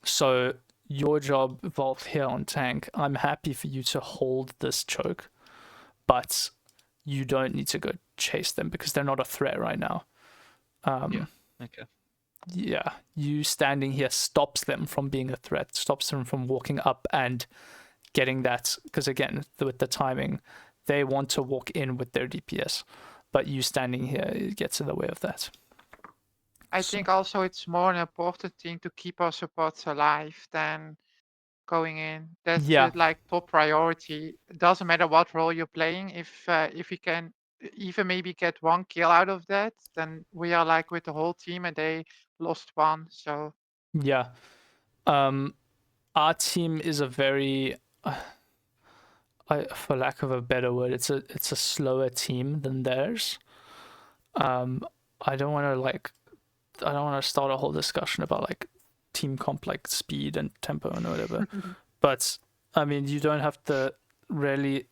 So your job, Volf, here on tank, I'm happy for you to hold this choke, but you don't need to go chase them because they're not a threat right now. Yeah. Okay. Yeah, you standing here stops them from being a threat, stops them from walking up and getting that, because again, with the timing, they want to walk in with their DPS, but you standing here, it gets in the way of that. I think also it's more an important thing to keep our supports alive than going in. That's Yeah. like top priority. It doesn't matter what role you're playing. If we can even maybe get 1 kill out of that, then we are like with the whole team and they lost 1. So Yeah. Our team is a very, for lack of a better word, it's a slower team than theirs. I don't want to start a whole discussion about like team comp, like speed and tempo and whatever. But I mean, you don't have to really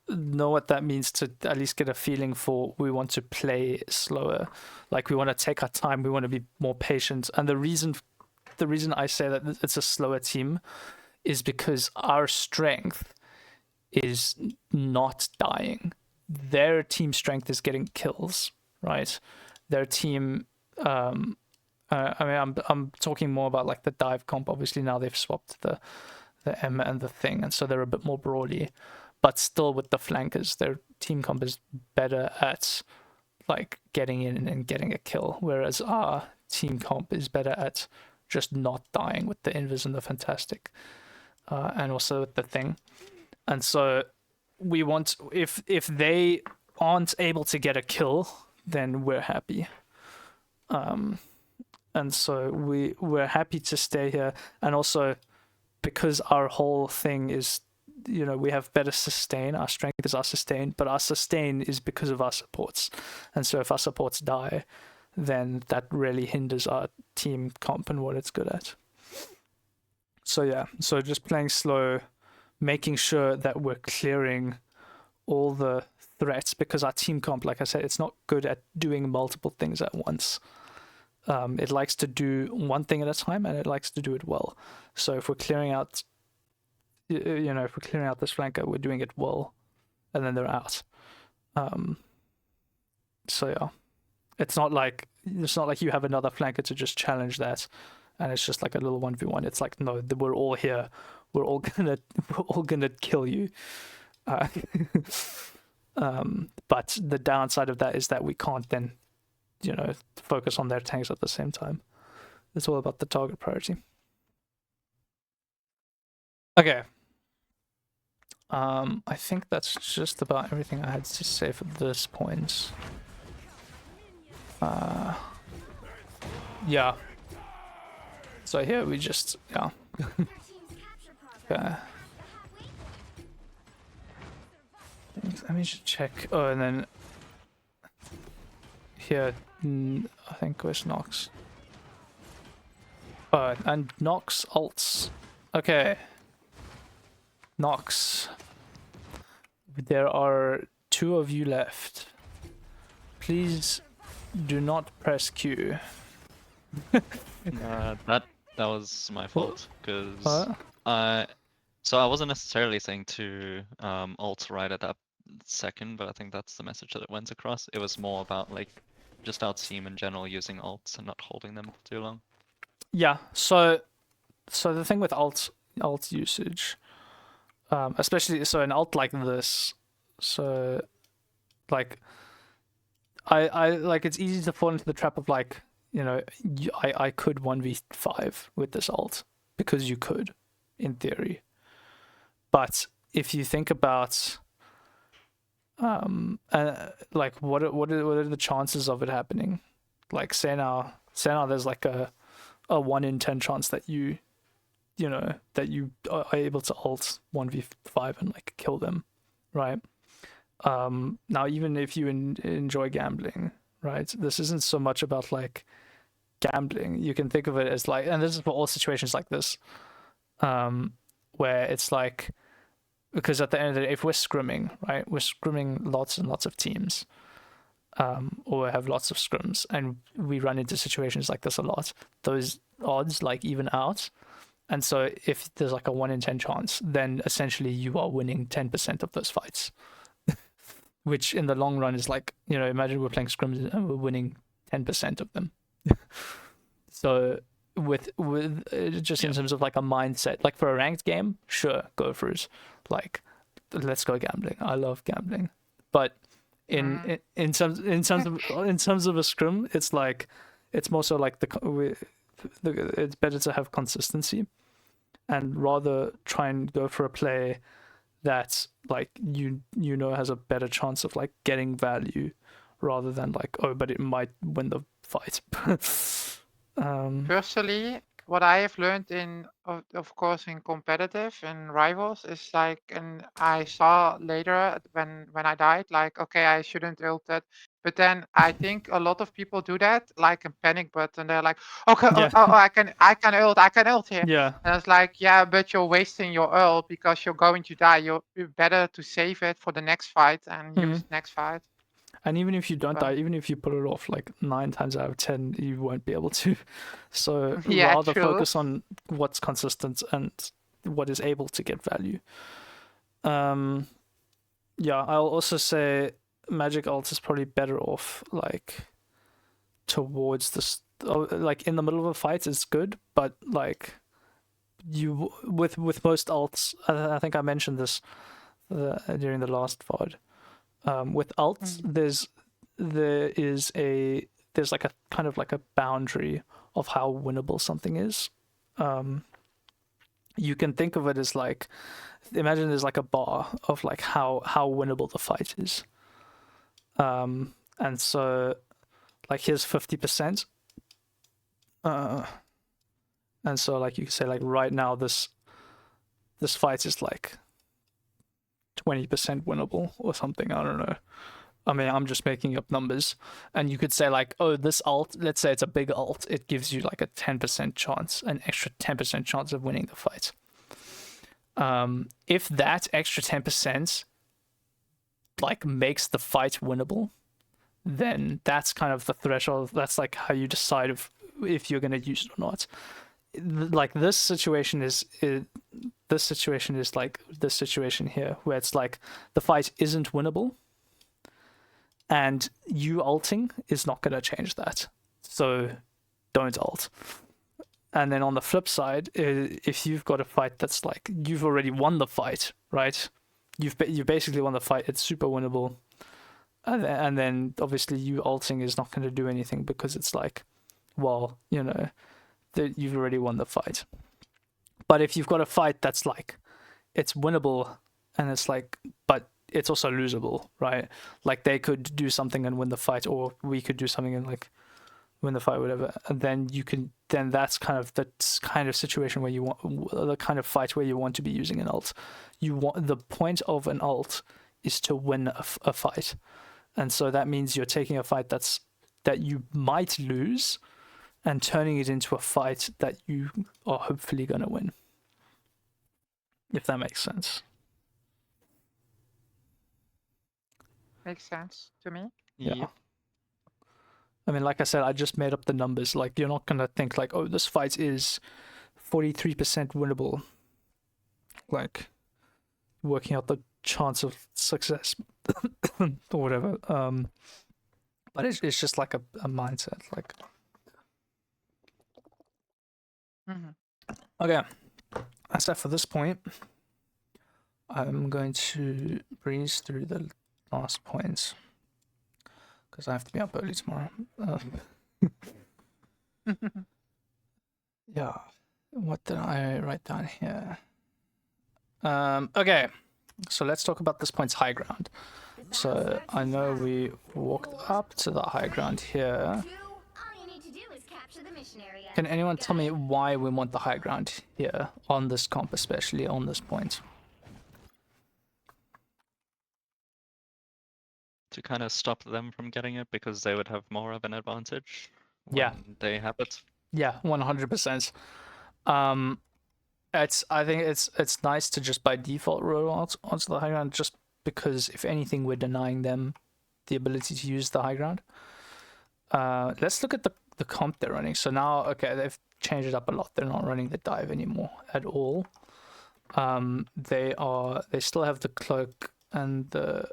know what that means to at least get a feeling for we want to play slower. Like we want to take our time, we want to be more patient. And the reason I say that it's a slower team is because our strength is not dying. Their team strength is getting kills, right? Their team, I mean, I'm talking more about like the dive comp. Obviously now they've swapped the M and the thing, and so they're a bit more broadly. But still, with the flankers, their team comp is better at like getting in and getting a kill, whereas our team comp is better at just not dying with the invis and the fantastic, and also with the thing. And so we want, if they aren't able to get a kill, then we're happy. And so we're happy to stay here, and also because our whole thing is, we have better sustain. Our strength is our sustain, but our sustain is because of our supports. And so if our supports die, then that really hinders our team comp and what it's good at. So yeah, so just playing slow, making sure that we're clearing all the threats, because our team comp, like I said, it's not good at doing multiple things at once. It likes to do one thing at a time, and it likes to do it well. So if we're clearing out, if we're clearing out this flanker, we're doing it well, and then they're out. So yeah, it's not like you have another flanker to just challenge that, and it's just like a little 1v1. It's like, no, we're all here. We're all gonna kill you. But the downside of that is that we can't then, focus on their tanks at the same time. It's all about the target priority. Okay. I think that's just about everything I had to say for this point. Yeah. So here we just, yeah. Okay. Let me just check. Oh, and then here, I think where's Nox? Oh, and Nox ults. Okay. Nox. There are 2 of you left. Please do not press Q. That was my fault, because What? so I wasn't necessarily saying to ult right at that second, but I think that's the message that it went across. It was more about like just our team in general using ults and not holding them for too long. Yeah, so the thing with ult usage, especially so an ult like this, so like I like, it's easy to fall into the trap of like, I could 1v5 with this ult because you could, in theory. But if you think about like what are the chances of it happening? Like say now there's like a 1 in 10 chance that you you know, that you are able to ult 1v5 and like kill them, right? Now even if you enjoy gambling, right, this isn't so much about like gambling. You can think of it as like, and this is for all situations like this, where it's like, because at the end of the day, if we're scrimming, right, we're scrimming lots and lots of teams, or have lots of scrims, and we run into situations like this a lot, those odds like even out. And so if there's like a 1 in 10 chance, then essentially you are winning 10% of those fights, which in the long run is like, you know, imagine we're playing scrims and we're winning 10% of them. So with just in terms of like a mindset, like for a ranked game, sure, go for it. Like, let's go gambling. I love gambling, but in terms of a scrim, it's like, it's more so like it's better to have consistency, and rather try and go for a play that like you know has a better chance of like getting value, rather than like, oh, but it might win the fight. Personally, what I have learned of course, in competitive and rivals is like, and I saw later when I died, like, okay, I shouldn't ult that, but then I think a lot of people do that, like a panic button. They're like, okay, Yeah. I can ult here. Yeah. And it's like, yeah, but you're wasting your ult because you're going to die. You're better to save it for the next fight and use next fight. And even if you don't But- die, even if you pull it off like 9 times out of 10, you won't be able to. So Yeah, rather true. focus on what's consistent and what is able to get value. Yeah, I'll also say magic ult is probably better off like towards this, like in the middle of a fight is good, but like you with most ults, I think I mentioned this during the last VOD. With ults, there's like a kind of like a boundary of how winnable something is. You can think of it as like, imagine there's like a bar of like how winnable the fight is. And so like here's 50%. And so like you could say like right now this fight is like 20% winnable or something. I don't know. I mean, I'm just making up numbers. And you could say like, oh, this ult, let's say it's a big ult, it gives you like a 10% chance, an extra 10% chance of winning the fight. If that extra 10% like makes the fight winnable, then that's kind of the threshold. That's like how you decide if you're going to use it or not. Like this situation is like this situation here, where it's like the fight isn't winnable, and you ulting is not going to change that. So don't ult. And then on the flip side, if you've got a fight that's like you've already won the fight, right? You basically won the fight. It's super winnable. And then obviously you ulting is not going to do anything, because it's like, well, you know, you've already won the fight. But if you've got a fight that's like, it's winnable, and it's like, but it's also losable, right? Like they could do something and win the fight, or we could do something and like win the fight, whatever. And then that's kind of the kind of situation where you want, the kind of fight where you want to be using an ult. The point of an ult is to win a fight. And so that means you're taking a fight that you might lose and turning it into a fight that you are hopefully going to win. If that makes sense. Makes sense to me. Yeah. I mean, like I said, I just made up the numbers. Like, you're not going to think like, oh, this fight is 43% winnable. Like, working out the chance of success or whatever. But it's just like a mindset. Like, okay. As that for this point, I'm going to breeze through the last points, because I have to be up early tomorrow. Yeah. What did I write down here? Okay. So let's talk about this point's high ground. So I know we walked up to the high ground here. All you need to do is capture capture the mission area. Can anyone tell me Got it. why we want the high ground here on this comp, especially on this point? To kind of stop them from getting it because they would have more of an advantage when Yeah. they have it. Yeah, 100%. I think it's nice to just by default roll onto the high ground, just because if anything we're denying them the ability to use the high ground. Let's look at the comp they're running. So now, okay, they've changed it up a lot. They're not running the dive anymore at all. They still have the cloak and the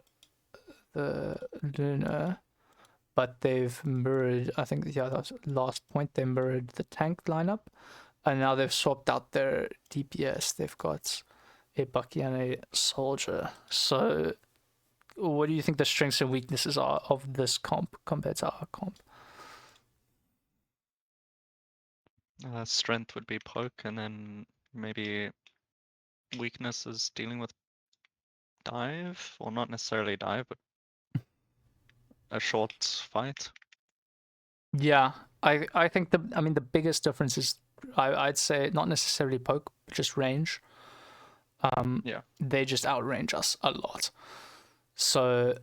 lunar, but they've mirrored, I think, yeah, that's last point, they mirrored the tank lineup, and now they've swapped out their DPS. They've got a Bucky and a soldier. So what do you think the strengths and weaknesses are of this comp compared to our comp? Strength would be poke, and then maybe weakness is dealing with dive, or not necessarily dive, but a short fight. Yeah, I think the biggest difference is I'd say not necessarily poke, but just range. Yeah. They just outrange us a lot. So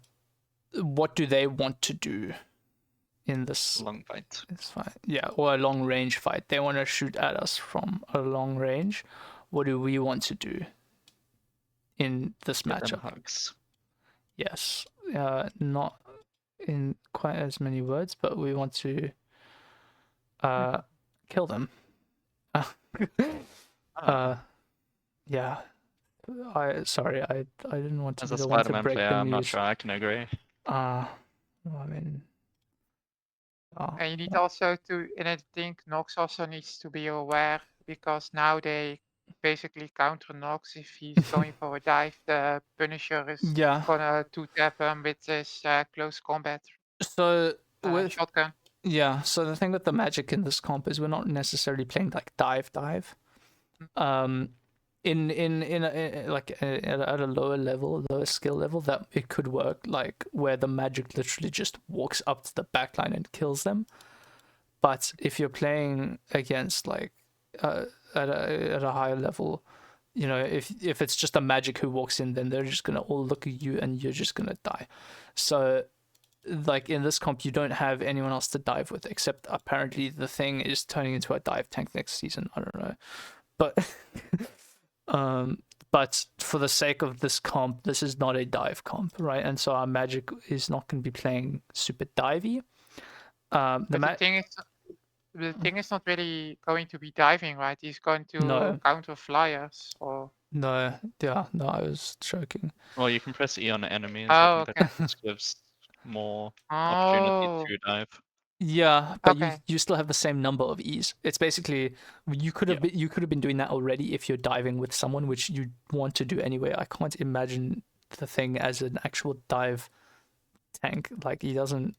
what do they want to do in this Long fight. fight? Yeah, or a long range fight. They want to shoot at us from a long range. What do we want to do in this Get them matchup? hugs. Yes, not in quite as many words, but we want to kill them. Yeah. I didn't want to As be a the one to Spider-Man break player, the I'm not news. sure I can agree. Well, I mean, And you need also to, and I think Nox also needs to be aware, because now they basically counter Nox. If he's going for a dive, the Punisher is yeah. gonna two-tap him with his close combat So with shotgun. yeah, so the thing with the magic in this comp is we're not necessarily playing like dive. At a lower level, lower skill level, that it could work, like where the magic literally just walks up to the backline and kills them. But if you're playing against like at a higher level, you know, if it's just a magic who walks in, then they're just gonna all look at you and you're just gonna die. So like in this comp, you don't have anyone else to dive with, except apparently the thing is turning into a dive tank next season. I don't know, but but for the sake of this comp, this is not a dive comp, right? And so our magic is not going to be playing super divey. The thing is not really going to be diving, right? He's going to No. counter flyers or. No, I was joking. Well, you can press E on enemies. Oh, I think okay. that just gives more opportunity to dive. Yeah, but Okay. you still have the same number of E's. It's basically you could have been doing that already if you're diving with someone, which you want to do anyway. I can't imagine the thing as an actual dive tank. Like he doesn't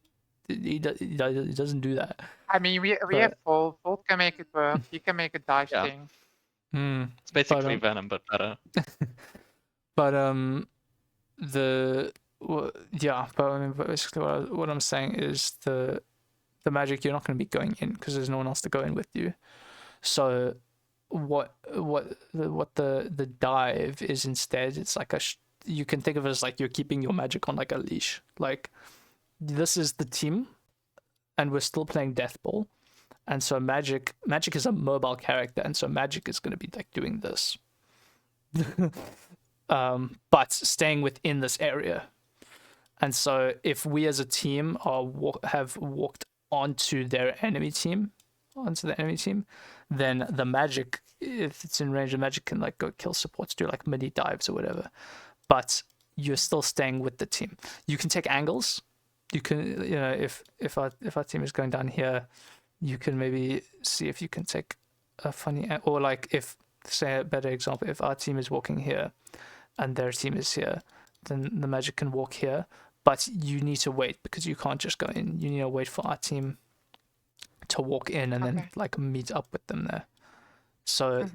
do that. I mean, we have Volt. Volt can make it work. He can make a dive Yeah. thing. It's basically But, Venom, but better. But but I mean, basically what I'm saying is the magic, you're not going to be going in because there's no one else to go in with you. So what the dive is instead, it's like you can think of it as like you're keeping your magic on like a leash. Like this is the team, and we're still playing Death Ball, and so magic is a mobile character, and so magic is going to be like doing this. But staying within this area. And so if we as a team have walked onto the enemy team, then the magic, if it's in range, the magic can like go kill supports, do like mini dives or whatever. But you're still staying with the team. You can take angles. You can, you know, if our team is going down here, you can maybe see if you can take a funny, or like if, say a better example, if our team is walking here and their team is here, then the magic can walk here, but you need to wait because you can't just go in. You need to wait for our team to walk in and then like meet up with them there. So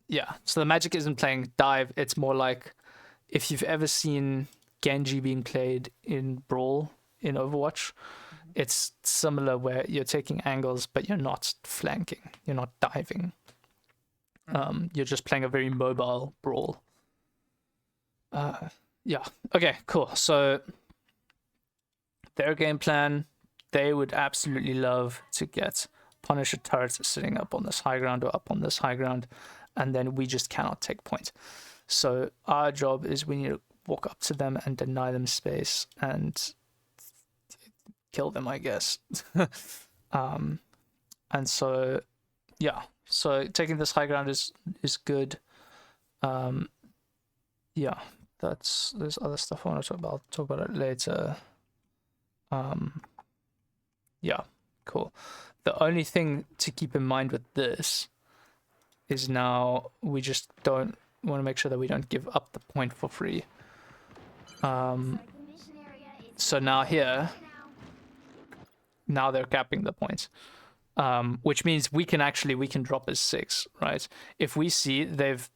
yeah, so the magic isn't playing dive. It's more like if you've ever seen Genji being played in Brawl in Overwatch, it's similar where you're taking angles, but you're not flanking, you're not diving. You're just playing a very mobile brawl. Yeah. Okay. Cool. So their game plan, they would absolutely love to get Punisher turrets sitting up on this high ground or up on this high ground, and then we just cannot take point. So our job is we need to walk up to them and deny them space and kill them, I guess. And so, yeah. So taking this high ground is good. Yeah, there's other stuff I want to talk about. I'll talk about it later. Yeah, cool. The only thing to keep in mind with this is now we just don't want to make sure that we don't give up the point for free. So now here, now they're capping the points, which means we can drop as 6, right? If we see they've,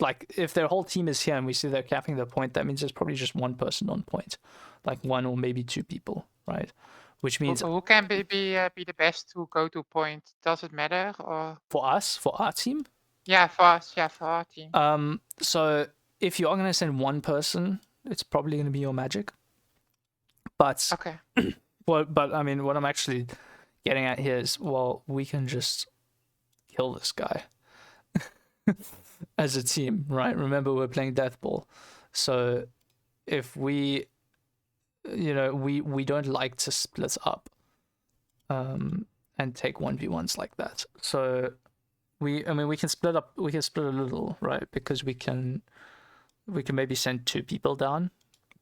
like, if their whole team is here and we see they're capping the point, that means there's probably just one person on point, like 1 or maybe 2 people, right? Which means Who can be the best to go to point? Does it matter or? for us, for our team, Yeah, for us. Yeah, for our team. so if you are going to send one person, it's probably going to be your magic. But Okay. but I mean, what I'm actually getting at here is, well, we can just kill this guy as a team, right? Remember, we're playing Death Ball, so if we, we don't like to split up, and take 1v1s like that. So we can split up. We can split a little, right? Because we can maybe send 2 people down.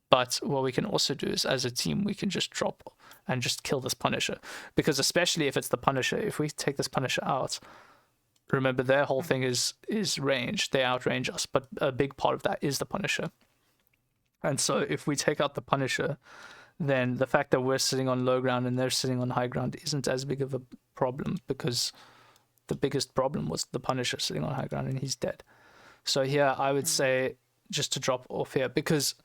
But what we can also do is, as a team, we can just drop and just kill this Punisher. Because especially if it's the Punisher, if we take this Punisher out, remember their whole thing is range. They outrange us, but a big part of that is the Punisher. And so if we take out the Punisher, then the fact that we're sitting on low ground and they're sitting on high ground isn't as big of a problem, because the biggest problem was the Punisher sitting on high ground and he's dead. So here I would say just to drop off here, because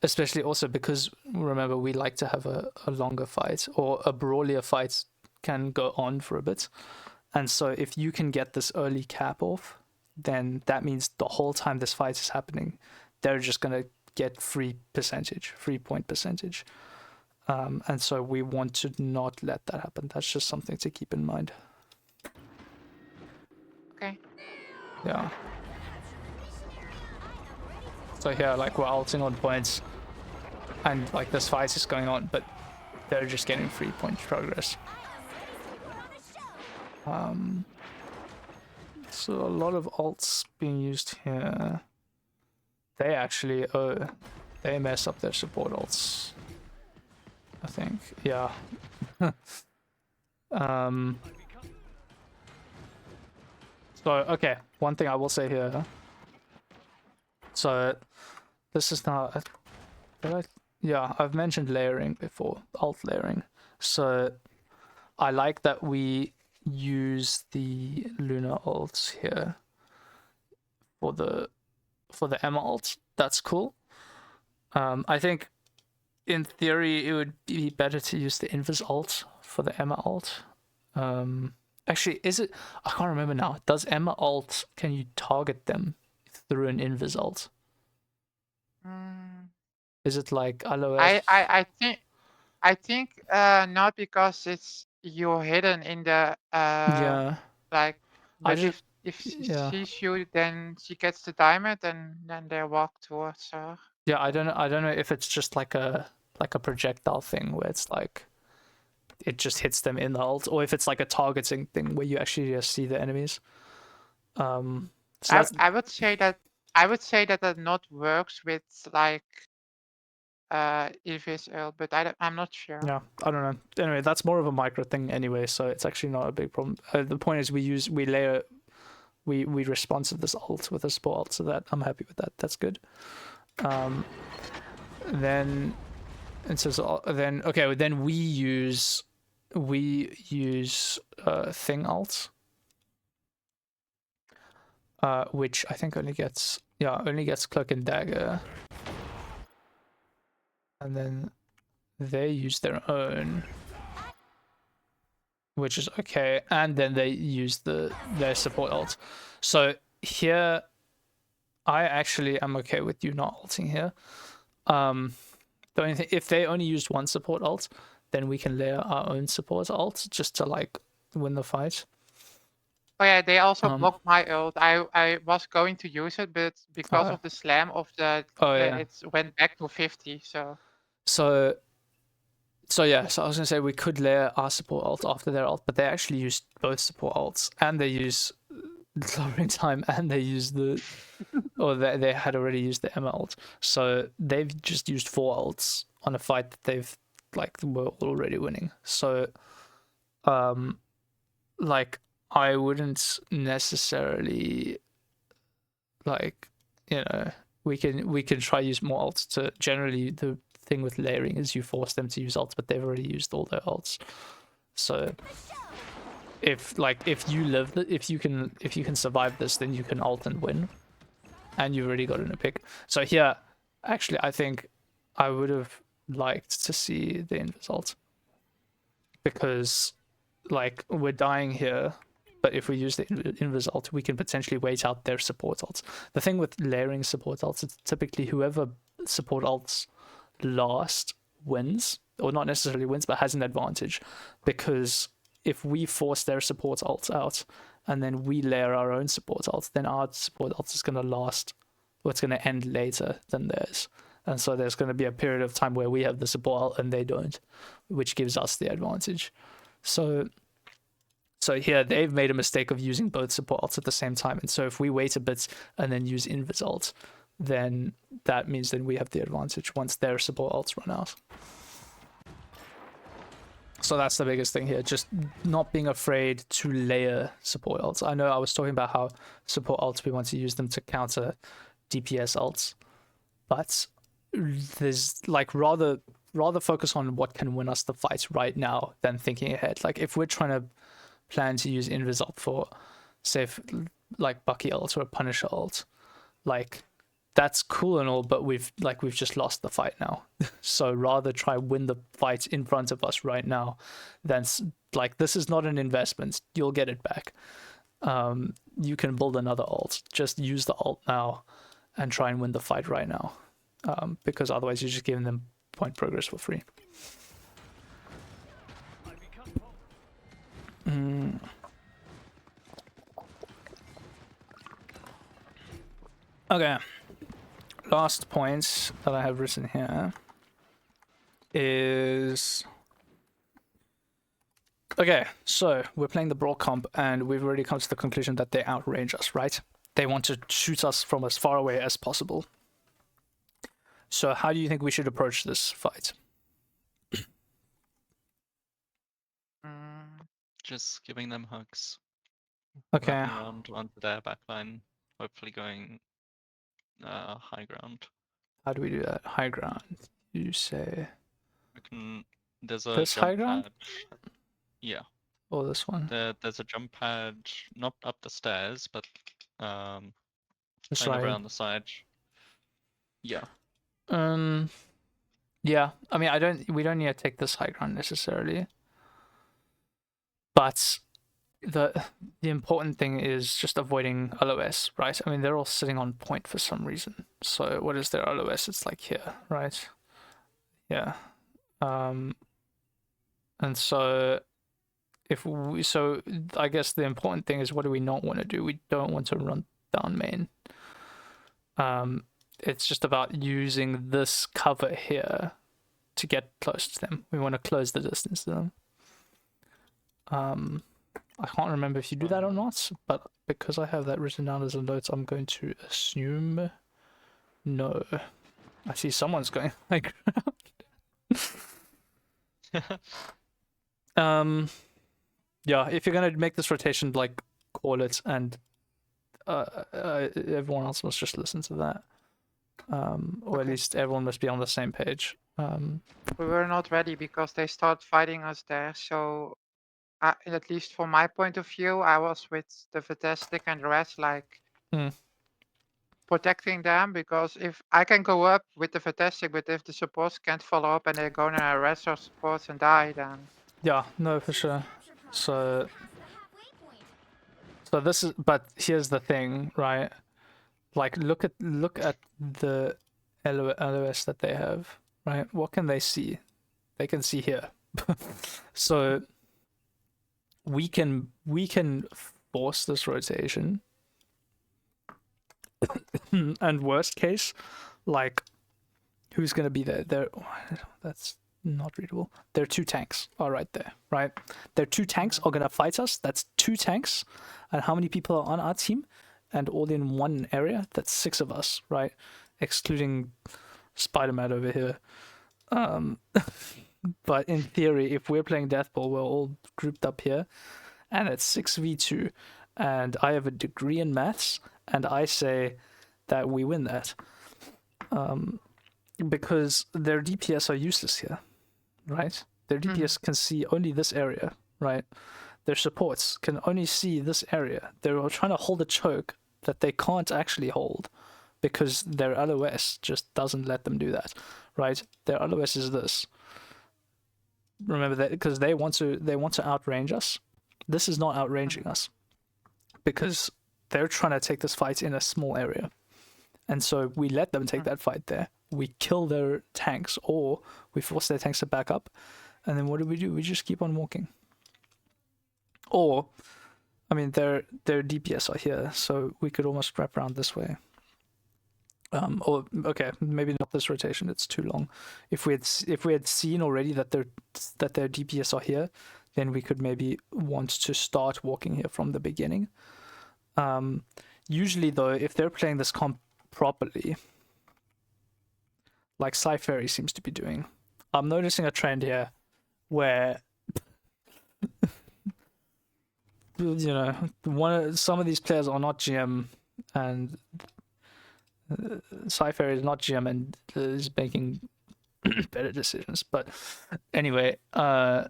especially also because, remember, we like to have a longer fight, or a brawlier fight can go on for a bit. And so if you can get this early cap off, then that means the whole time this fight is happening, they're just going to get free point percentage. And so we want to not let that happen. That's just something to keep in mind. Okay. Yeah. So here, like, we're ulting on points, and like this fight is going on, but they're just getting free point progress. So a lot of ults being used here. They actually, they mess up their support ults, I think. Yeah. So, okay, one thing I will say here. So, this is now... Yeah, I've mentioned layering before, alt layering. So, I like that we use the Luna ults here for the Emma ult. That's cool. I think in theory it would be better to use the Invis ult for the Emma ult. Actually, is it? I can't remember now. Does Emma ult, can you target them through an Invis ult? Is it like LOS? I think not, because you're hidden in the Yeah. like. I But just- if she yeah. sees you, then she gets the diamond, and then they walk towards her. Yeah, I don't know if it's just like a projectile thing where it's like it just hits them in the ult, or if it's like a targeting thing where you actually just see the enemies. So I would say that not works with like Evis ult, but I'm not sure. yeah, I don't know. Anyway, that's more of a micro thing anyway, so it's actually not a big problem. The point is we respond to this ult with a support ult, so that I'm happy with that. That's good. Then it says then we use thing ult, which I think only gets cloak and dagger, and then they use their own. which is okay, and then they use their support ult. So here, I actually am okay with you not ulting here. The only thing, if they only used one support ult, then we can layer our own support ult just to like win the fight. Oh yeah, they also Um, blocked my ult. I was going to use it, but because Oh. of the slam of the, Oh yeah. it went back to 50. So So yeah, so I was gonna say we could layer our support ult after their ult, but they actually use both support ults, and they use lowering time, and they use the, or they had already used the Emma ult, so they've just used 4 ults on a fight that they've like were already winning. So, like I wouldn't necessarily like, you know, we can try use more ults to generally the thing with layering is you force them to use ults, but they've already used all their ults. So if you live if you can survive this, then you can ult and win, and you've already gotten a pick. So here, actually, I think I would have liked to see the invis ult, because like we're dying here, but if we use the invis ult, we can potentially wait out their support ults. The thing with layering support ults, it's typically whoever support ults last wins, or not necessarily wins, but has an advantage, because if we force their support ults out and then we layer our own support ults, then our support ult is going to last, or it's going to end later than theirs, and so there's going to be a period of time where we have the support ult and they don't, which gives us the advantage. So here they've made a mistake of using both support ults at the same time, and so if we wait a bit and then use invis ult, then that means that we have the advantage once their support ults run out. So that's the biggest thing here, just not being afraid to layer support ults. I know I was talking about how support ults, we want to use them to counter DPS ults, but there's like rather focus on what can win us the fight right now than thinking ahead. Like if we're trying to plan to use invis ult for, say, like Bucky ult or a Punisher ult, like that's cool and all, but we've just lost the fight now. So rather try win the fight in front of us right now than like, this is not an investment, you'll get it back. You can build another ult, just use the ult now and try and win the fight right now, because otherwise you're just giving them point progress for free. Okay, last point that I have written here is, okay, so we're playing the Brawl comp and we've already come to the conclusion that they outrange us, right? They want to shoot us from as far away as possible. So how do you think we should approach this fight? Just giving them hooks. Okay, Wrapping around onto their backline, hopefully going high ground. how do we do that? High ground, you say? There's a This jump high ground? pad. Yeah. Or this one? There's a jump pad, not up the stairs, but This kind of right. around the side. Yeah. Yeah, I mean, we don't need to take this high ground necessarily, but the important thing is just avoiding LOS, right? I mean, they're all sitting on point for some reason. So what is their LOS? It's like here, right? Yeah. And so so I guess the important thing is, what do we not want to do? We don't want to run down main. It's just about using this cover here to get close to them. We want to close the distance to them. I can't remember if you do that or not, but because I have that written down as a note, I'm going to assume no. I see someone's going like yeah, if you're gonna make this rotation, like, call it, and everyone else must just listen to that. Or at least everyone must be on the same page. we were not ready because they start fighting us there. So at least from my point of view, I was with the Fantastic and the rest, like protecting them, because if I can go up with the Fantastic, but if the supports can't follow up and they're going to arrest our supports and die, then Yeah, no, for sure. So this is, but here's the thing, right? Like look at the LOS that they have, right? What can they see? They can see here. So we can force this rotation. And worst case, like who's gonna be there? There, that's not readable. Their 2 tanks are right there, right? Their 2 tanks are gonna fight us. That's 2 tanks, and how many people are on our team? And all in one area. That's 6 of us, right? Excluding Spider-Man over here. But in theory, if we're playing Deathball, we're all grouped up here, and it's 6v2, and I have a degree in maths, and I say that we win that. Because their DPS are useless here, right? Their DPS can see only this area, right? Their supports can only see this area. They're trying to hold a choke that they can't actually hold because their LOS just doesn't let them do that, right? Their LOS is this. Remember that, because they want to outrange us. This is not outranging us because they're trying to take this fight in a small area, and so we let them take that fight there. We kill their tanks, or we force their tanks to back up, and then what do? We just keep on walking. Or, I mean, their DPS are here, so we could almost wrap around this way. Or okay, maybe not this rotation. It's too long. If we had seen already that their DPS are here, then we could maybe want to start walking here from the beginning. Usually, though, if they're playing this comp properly, like Cypher seems to be doing, I'm noticing a trend here where you know, some of these players are not GM, and Cypher is not GM and is making better decisions. But anyway, I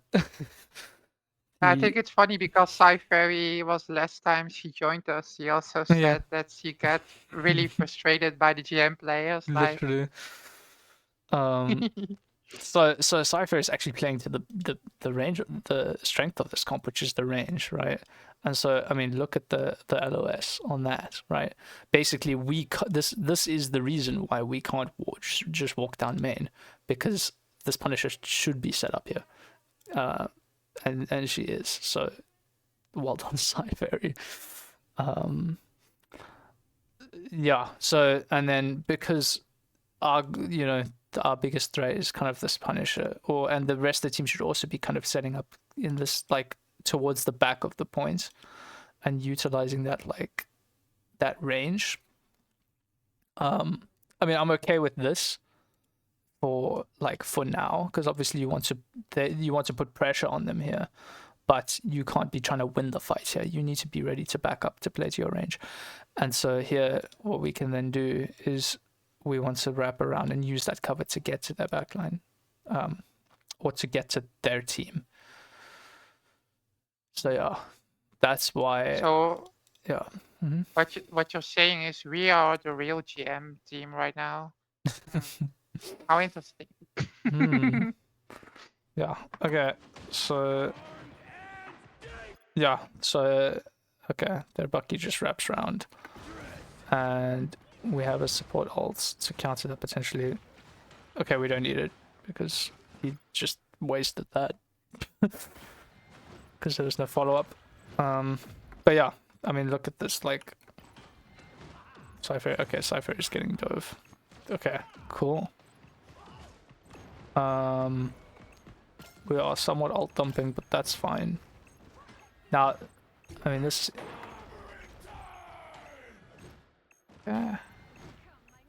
think it's funny because Cypher was last time she joined us. She also said that she got really frustrated by the GM players. Literally. So Cypher is actually playing to the range, the strength of this comp, which is the range, right? And so I mean, look at the LOS on that, right? Basically, this is the reason why we can't just walk down main, because this Punisher should be set up here, and she is. So well done, Cypher. Yeah. So and then because our biggest threat is kind of this Punisher, and the rest of the team should also be kind of setting up in this, like, towards the back of the point and utilizing that, like, that range. I mean, I'm okay with this for now, because obviously you want to put pressure on them here, but you can't be trying to win the fight here. You need to be ready to back up to play to your range. And so here, what we can then do is we want to wrap around and use that cover to get to their backline, or to get to their team. So yeah, that's why. So yeah. what you're saying is we are the real GM team right now. How interesting. Yeah. Okay. So. Yeah. So. Okay. Their Bucky just wraps around, and we have a support ult to counter that potentially. Okay, we don't need it because he just wasted that because there was no follow-up. But yeah, I mean, look at this, like, Cypher. Okay, Cypher is getting dove. Okay, cool. We are somewhat ult dumping, but that's fine. Now, I mean, this. Yeah.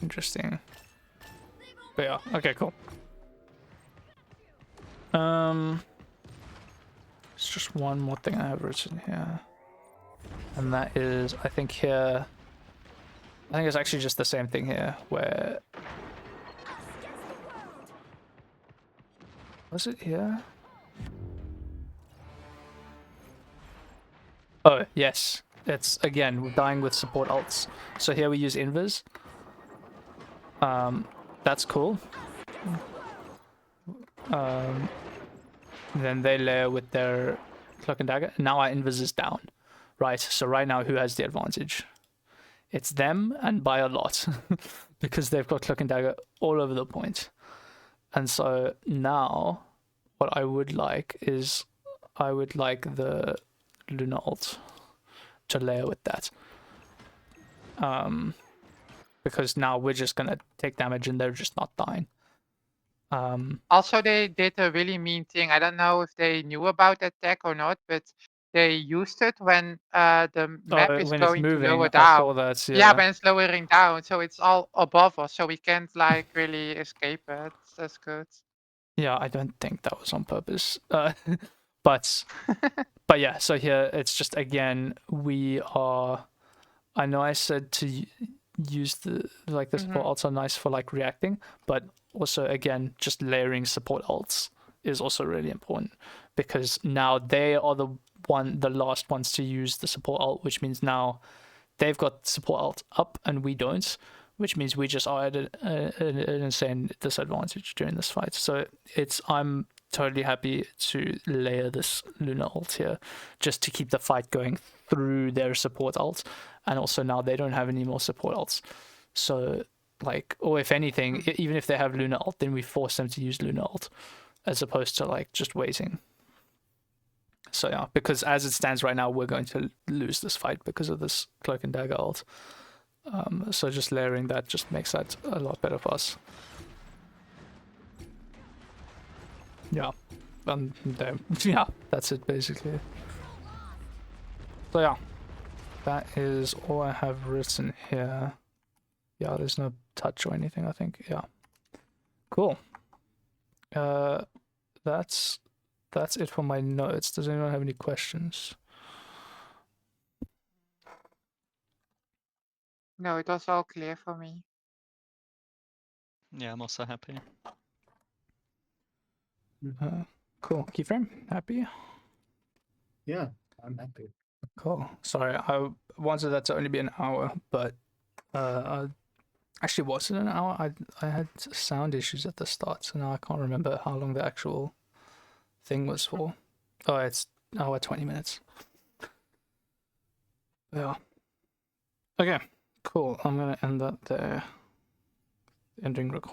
Interesting. But yeah, okay, cool. It's just one more thing I have written here. And that is, I think here, I think it's actually just the same thing here, where... Was it here? Oh, yes. It's, again, we're dying with support ults. So here we use invis. That's cool. Then they layer with their Cloak and Dagger. Now our invis is down, right? So right now, who has the advantage? It's them, and by a lot, because they've got Cloak and Dagger all over the point. And so now, what I would like is, I would like the Luna ult to layer with that. Because now we're just gonna take damage and they're just not dying. Also, they did a really mean thing. I don't know if they knew about that tech or not, but they used it when the map is when it's going to moving, lower I saw down. that. Yeah, when it's lowering down, so it's all above us, so we can't like really escape it. That's good. Yeah, I don't think that was on purpose. But yeah, so here it's just again we are. I know I said to use the support ults are nice for like reacting, but also again just layering support ults is also really important because now they are the last ones to use the support ult, which means now they've got support ult up and we don't, which means we just are at an insane disadvantage during this fight. So I'm totally happy to layer this Luna ult here just to keep the fight going through their support ult, and also now they don't have any more support ults. So like, or if anything, even if they have Luna ult, then we force them to use Luna ult as opposed to like just waiting. So yeah, because as it stands right now, we're going to lose this fight because of this Cloak and Dagger ult. So just layering that just makes that a lot better for us. Yeah, yeah, that's it basically. So yeah, that is all I have written here. Yeah, there's no touch or anything, I think. Yeah, cool. That's it for my notes. Does anyone have any questions? No, it was all clear for me. Yeah, I'm also happy. Cool. Keyframe, happy? Yeah, I'm happy. Cool. Sorry, I wanted that to only be an hour, but actually, was it an hour? I had sound issues at the start, so now I can't remember how long the actual thing was for. Oh, it's hour 20 minutes. Yeah. Okay. Cool. I'm gonna end that there. Ending recording.